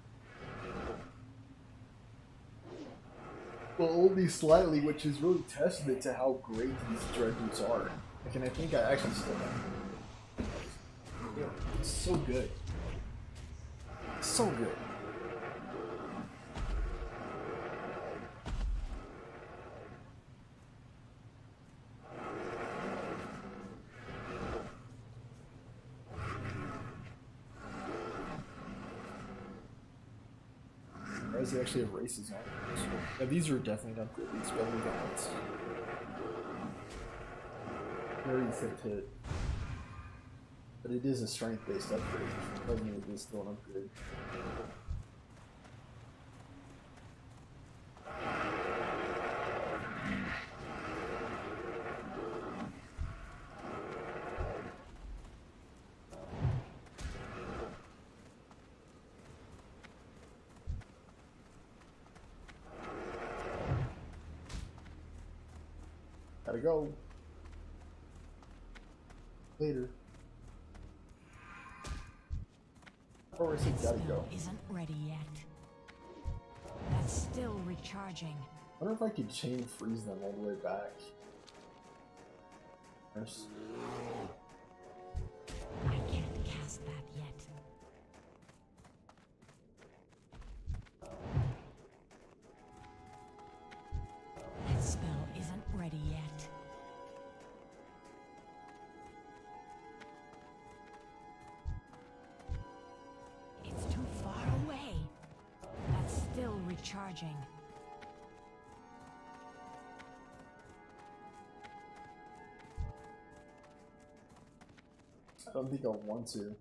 Well, only slightly, which is really testament to how great these dreadnoughts are. Like, and I think I actually still have. Yeah, it's so good. So good. Why does he actually have races on? Yeah, these are definitely not good. These spelling gauntlets. Very thick hit. But it is a strength-based upgrade. Doesn't mean it is still an upgrade. Gotta go. Later. Or is it gotta go? Isn't ready yet. That's still recharging. I wonder if I could chain freeze them all the way back. There's... I can't cast that yet. That spell isn't ready yet. It's too far away. That's still recharging. I don't think I'll want to.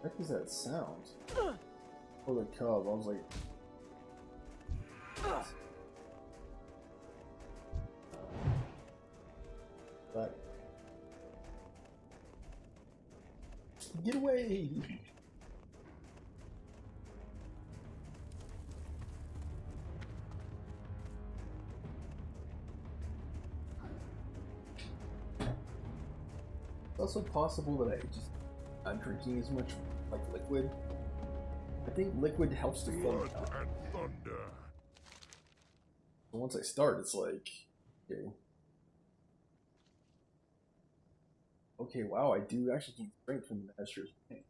What is that sound? Oh, the cub. I was like... Back. Get away! It's also possible that I just not drinking as much like liquid. I think liquid helps to flow Blood down. and thunder. So once I start, it's like, okay. Okay, wow, I do actually gain strength from the master's thing.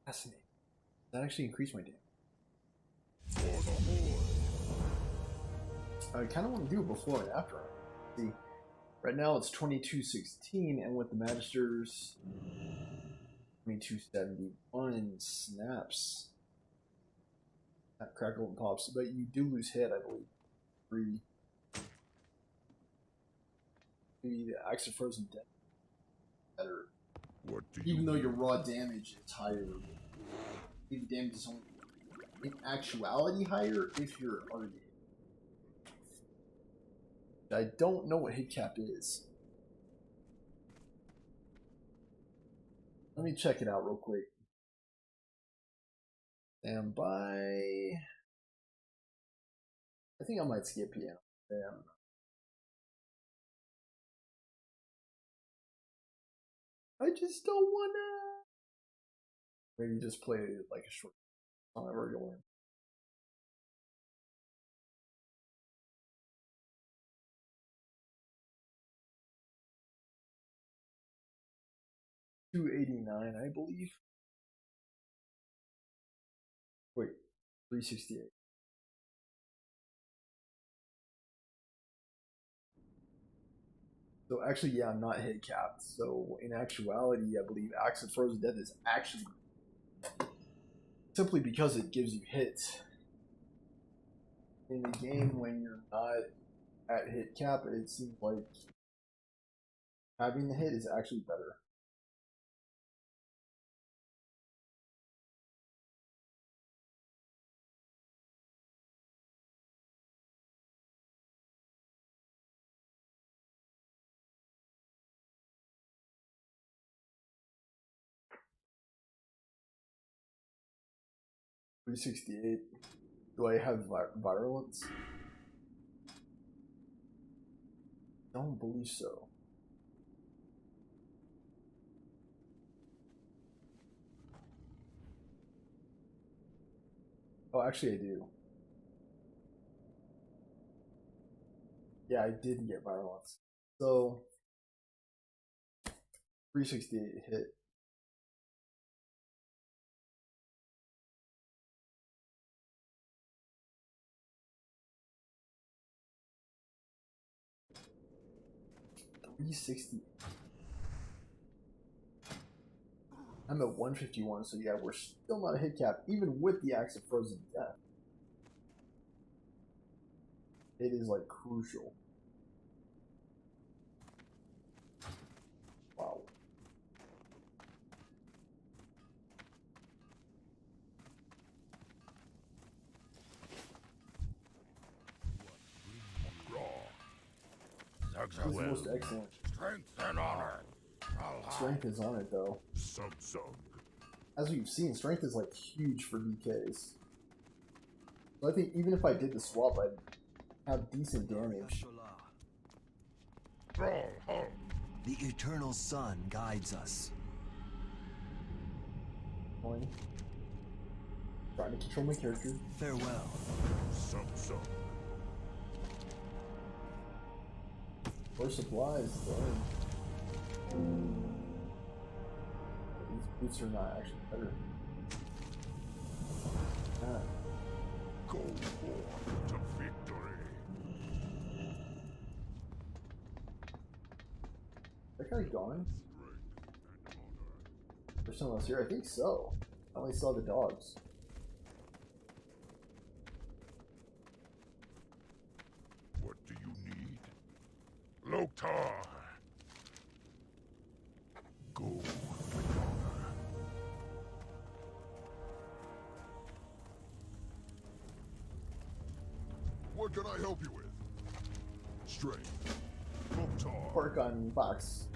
Fascinating. That actually increased my damage. For the horde. I kind of want to do it before and after. See, right now it's 2216, and with the magisters, 2271 snaps. Snap, crackle, and pops. But you do lose hit, I believe. 3. Maybe the Axe of Frozen Death better. What do Even you though your raw damage is higher. The damage is only in actuality higher if you're already. I don't know what hit cap is. Let me check it out real quick. Stand by. I think I might skip piano. Damn. I just don't wanna. Maybe just play like a short song I've already learned. $289, I believe. Wait, 368. So actually, yeah, I'm not hit capped. So in actuality, I believe Axe of Frozen Death is actually simply because it gives you hits. In the game, when you're not at hit cap, it seems like having the hit is actually better. $368. Do I have virulence? Don't believe so. Oh, actually, I do. Yeah, I did get virulence. So 368 hit. $360. I'm at 151, so yeah, we're still not a hit cap, even with the Axe of Frozen Death. It is like crucial. Wow. This is most excellent. Strength and honor. Strength is on it though. Sung. As we've seen, strength is like huge for DKs. So I think even if I did the swap, I'd have decent damage. The eternal sun guides us. Trying to control my character. Farewell. Sung. Or supplies, dang. These boots are not actually better. Ah. Go forth to victory. That guy gone? There's someone else here? I think so. I only saw the dogs. What do you need? Loktar. Go with honor. What can I help you with? Strength. Loktar. Park on box.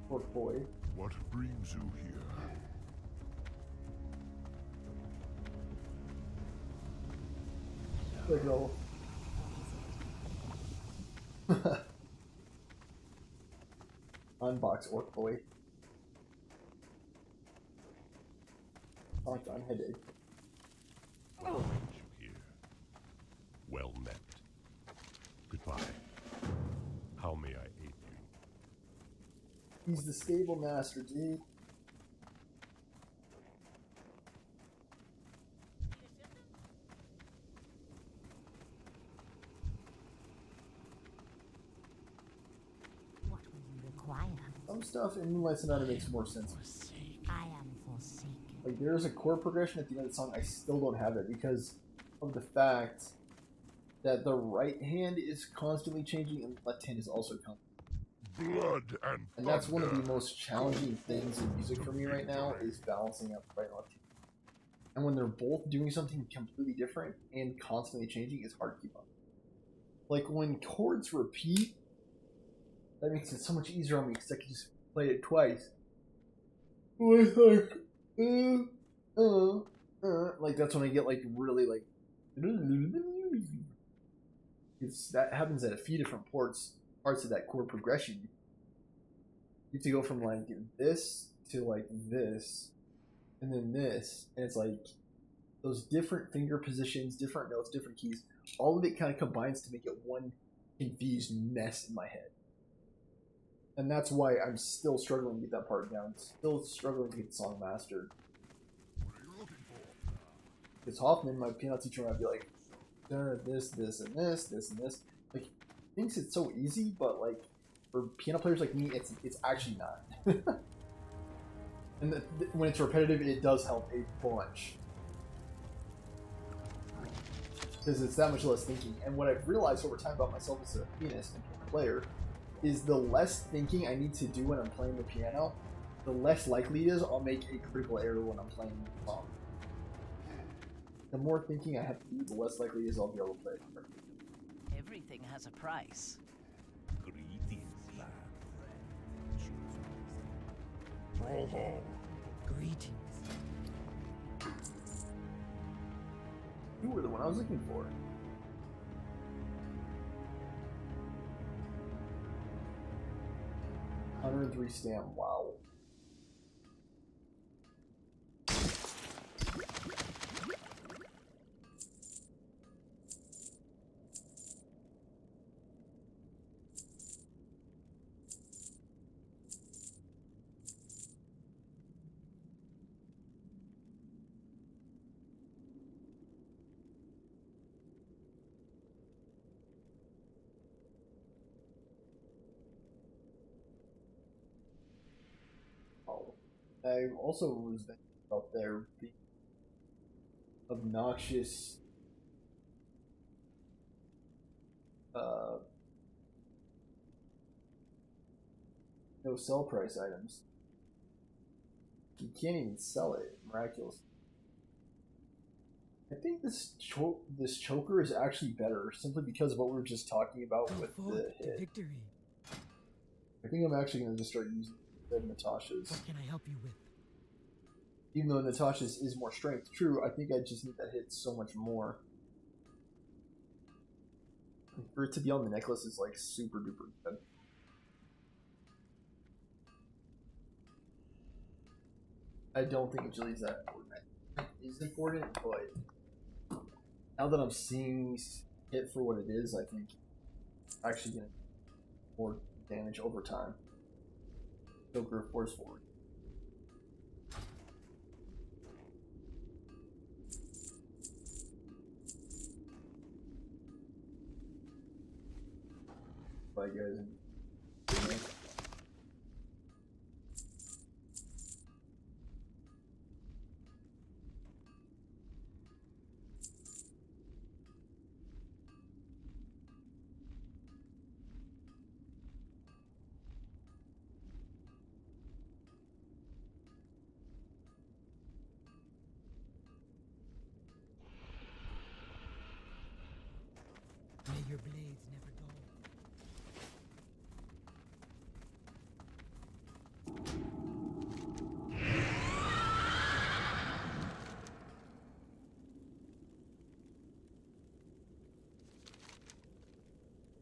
Poor boy. What brings you here? There you go. Unbox Orc Boy. Talk on headache. What brings you here? Well met. Goodbye. How may I aid you? He's the stable master, dude. What will you require? Some stuff in Moonlight Sonata makes more sense. I am forsaken. Like, there's a chord progression at the end of the song, I still don't have it because of the fact that the right hand is constantly changing and the left hand is also constantly. Blood and That's one of the thunder. most challenging things in music for me right now is balancing out the right and left hand. And when they're both doing something completely different and constantly changing, it's hard to keep up. Like when chords repeat, that makes it so much easier on me because I can just play it twice. with like that's when I get like really like it's that happens at a few different parts of that chord progression. You have to go from like this to like this and then this, and it's like those different finger positions, different notes, different keys, all of it kind of combines to make it one confused mess in my head. And that's why I'm still struggling to get that part down, still struggling to get the song mastered. Because Hoffman, my piano teacher, might be like, this, this, and this, this, and this. Like, thinks it's so easy, but like, for piano players like me, it's actually not. And when it's repetitive, it does help a bunch. Because it's that much less thinking. And what I've realized over time about myself as a pianist and piano player is the less thinking I need to do when I'm playing the piano, the less likely it is I'll make a critical error when I'm playing the song. The more thinking I have to do, the less likely it is I'll be able to play it. Everything has a price. Greetings, lad. Bravo. Greetings. You were the one I was looking for. $103 stamp, wow. I also was thinking about there being obnoxious no sell price items. You can't even sell it. Miraculous. I think this choker is actually better simply because of what we were just talking about with the hit. Victory. I think I'm actually going to just start using Natasha's. What can I help you with? Even though Natasha's is more strength, true, I think I just need that hit so much more. For it to be on the necklace is like super duper good. I don't think it really is that important. It is important, but now that I'm seeing it for what it is, I think it's actually going to do more damage over time. Joker force forward. Bye guys. May your blades never dull.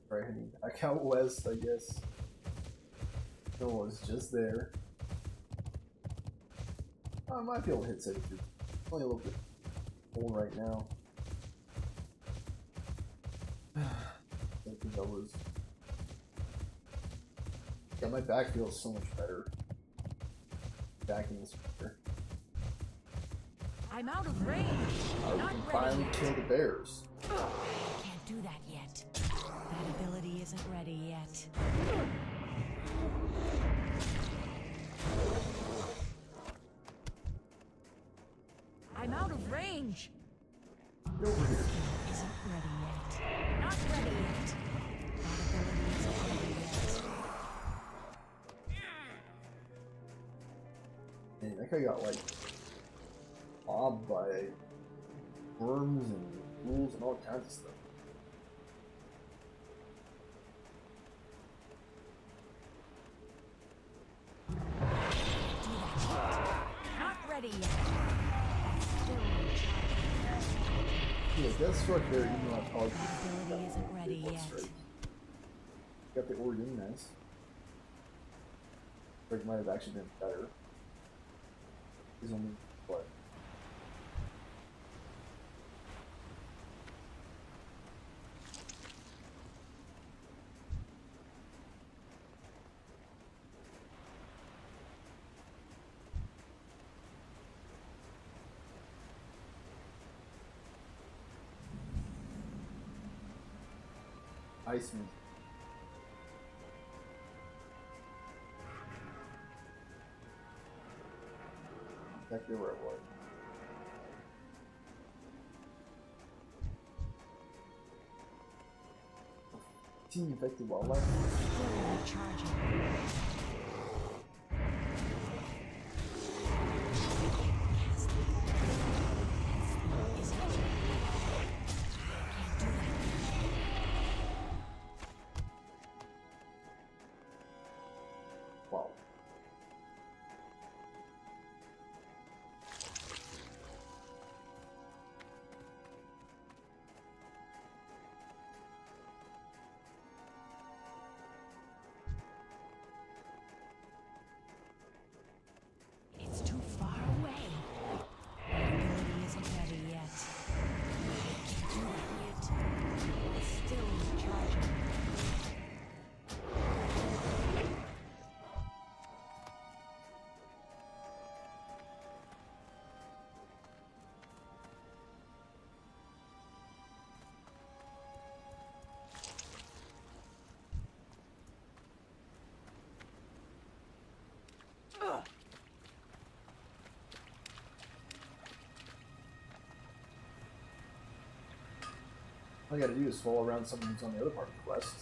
Right, heading back out west, I guess. No one's just there. I might be able to hit 72. Only a little bit cold right now. I think I was. Yeah, my back feels so much better. Backing this better. I'm out of range. I Not can ready finally yet. kill the bears. Can't do that yet. That ability isn't ready yet. I'm out of range. Get over here. Isn't ready yet. Not ready yet. That ability isn't ready yet. Man, that guy got like mobbed by worms and ghouls and all kinds of stuff. Do that yet. ready yet. Still recharging. Yeah, Deathstroke there, even though I probably That ability isn't ready yet. got the Origin, nice. Like might have actually been better. He's only what? Iceman. Exactly where it was. Team infected wildlife. Still recharging. Wow. It's too far away. That ability isn't ready yet. Can't do that yet. Still recharging. All I gotta do is fall around someone who's on the other part of the quest.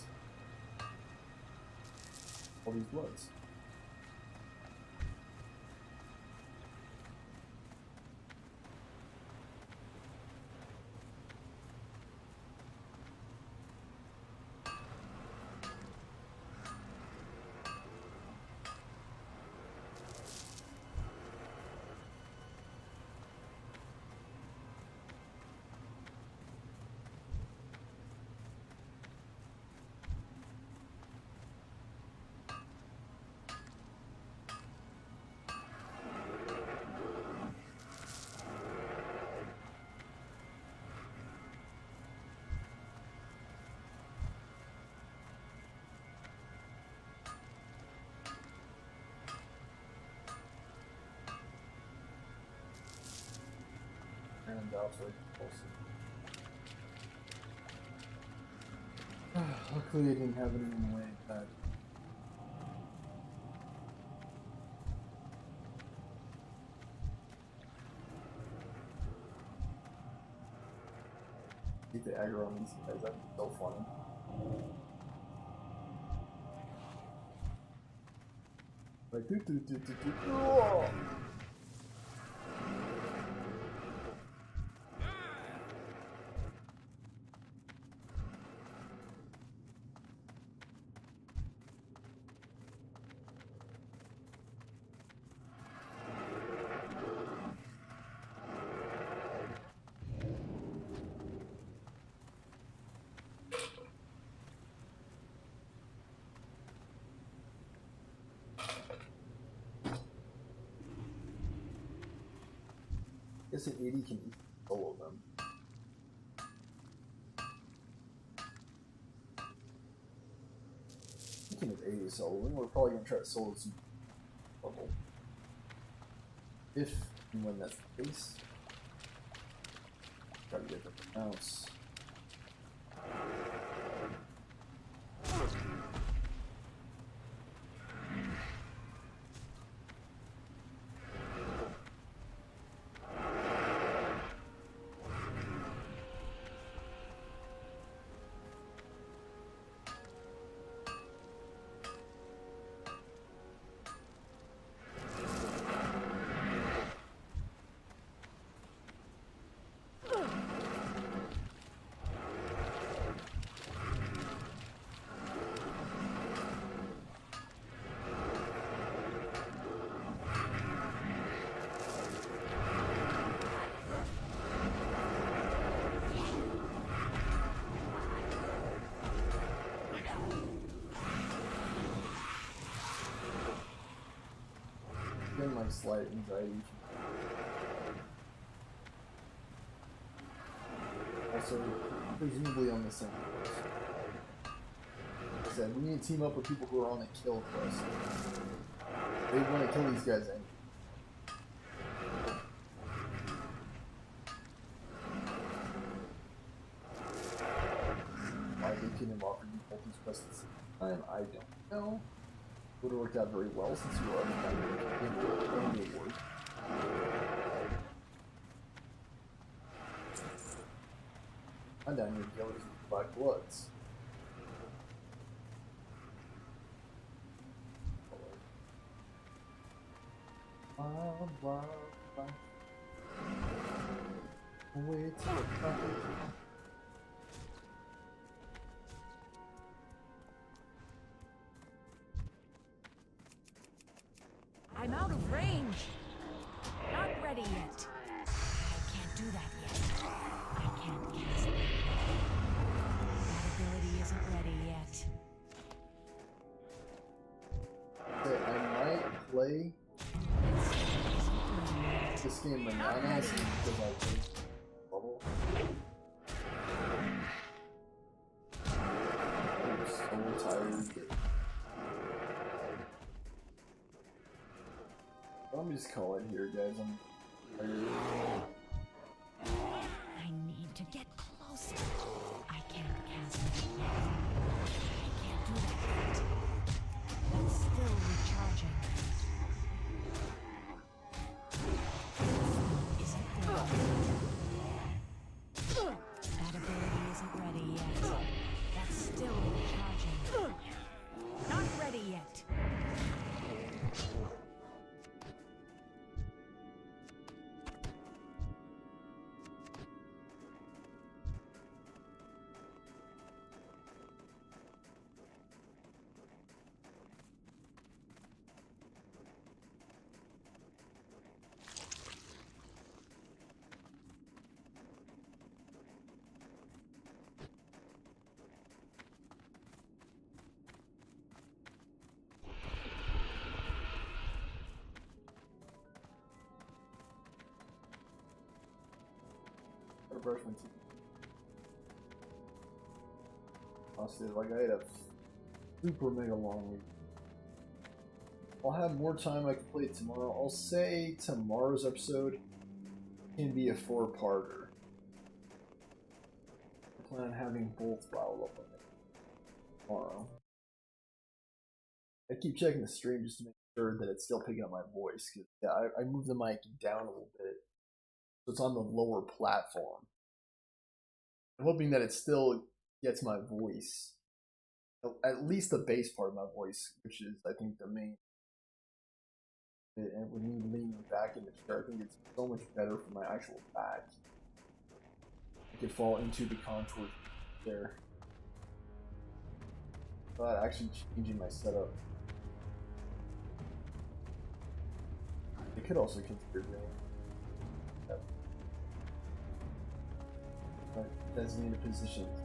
All these bloods. And also. Luckily, I didn't have any in the way of that. Keep the aggro on these guys, that'd be so funny. Like, oh! I guess an 80 can eat all of them. Speaking of 80 soloing, we're probably going to try to solo some level. If and when that's the case. Try to get the bounce. like slight anxiety. Also, presumably on the same quest. Like I said, we need to team up with people who are on the kill quest. They want to kill these guys anyway. Why they couldn't offer you both these quests at the same time, I don't know. Would have worked out very well since you were already kind of in your work. I'm down here killers with Black Bloods. Wait till the I'm out of range. Not ready yet. I can't do that yet. I can't cast it. That ability isn't ready yet. Okay, I might play this game bananas because I played bubble. I'm so tired. Let me just call it here, guys. I'm tired. I need to get closer. I can't cast it yet. I can't do that yet. It's still recharging. Isn't ready. That ability isn't ready yet. That's still recharging. Not ready yet. Gotta brush my teeth. Honestly, like I had a super mega long week. I'll have more time. I can play it tomorrow. I'll say tomorrow's episode can be a 4-parter. I plan on having both filed up on it tomorrow. I keep checking the stream just to make sure that it's still picking up my voice. Cause yeah, I moved the mic down a little bit, so it's on the lower platform. I'm hoping that it still gets my voice, at least the bass part of my voice, which is I think the main. And with me leaning back in the chair, I think it's so much better for my actual back. I could fall into the contours there. But actually changing my setup. I could also consider doing that. Designated positions.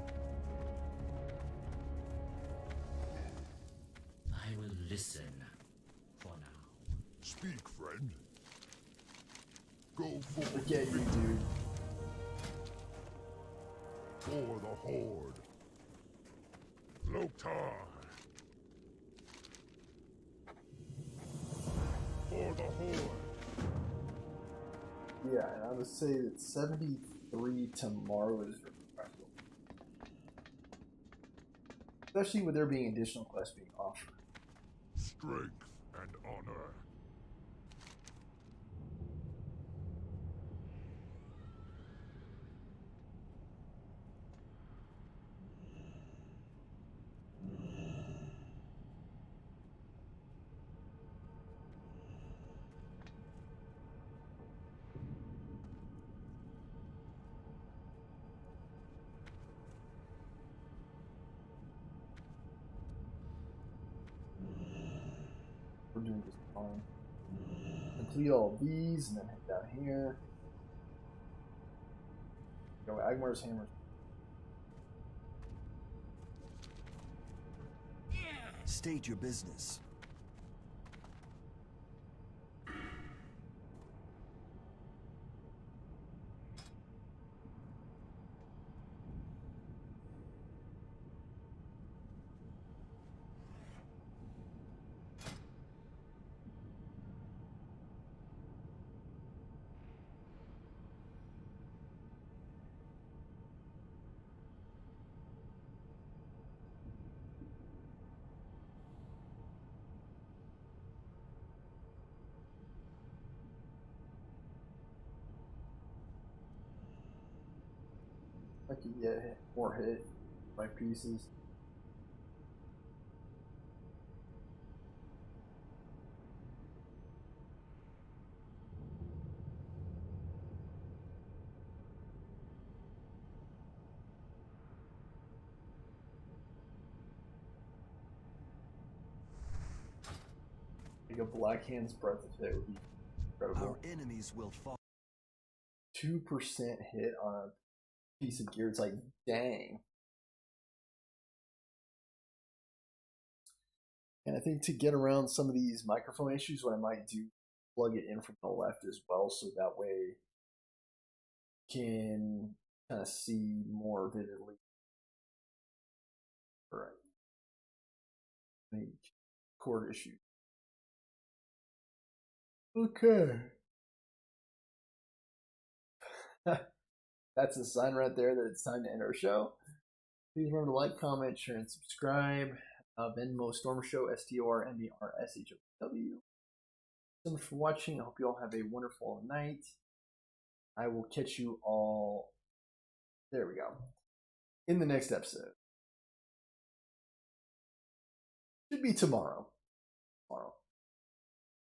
I will listen for now. Speak, friend. Go forth. Forget you, dude. For the Horde. Loktar. For the Horde. Yeah, and I would say that 73 tomorrow is very practical. Especially with there being additional quests being offered. Strength and honor. We're doing just fine. Complete all of these and then head down here. Go Agmar's hammer. State your business. I could get more hit by pieces. Like a Black Hand's Breath of Hit would be incredible. Our enemies will fall. 2% hit on a piece of gear. It's like, dang. And I think to get around some of these microphone issues, what I might do, plug it in from the left as well, so that way you can kind of see more vividly. All right. Make cord issue. Okay. That's a sign right there that it's time to end our show. Please remember to like, comment, share, and subscribe. Venmo Storm Show, STORMERSHOW. So much for watching. I hope you all have a wonderful night. I will catch you all. There we go. In the next episode. Should be tomorrow.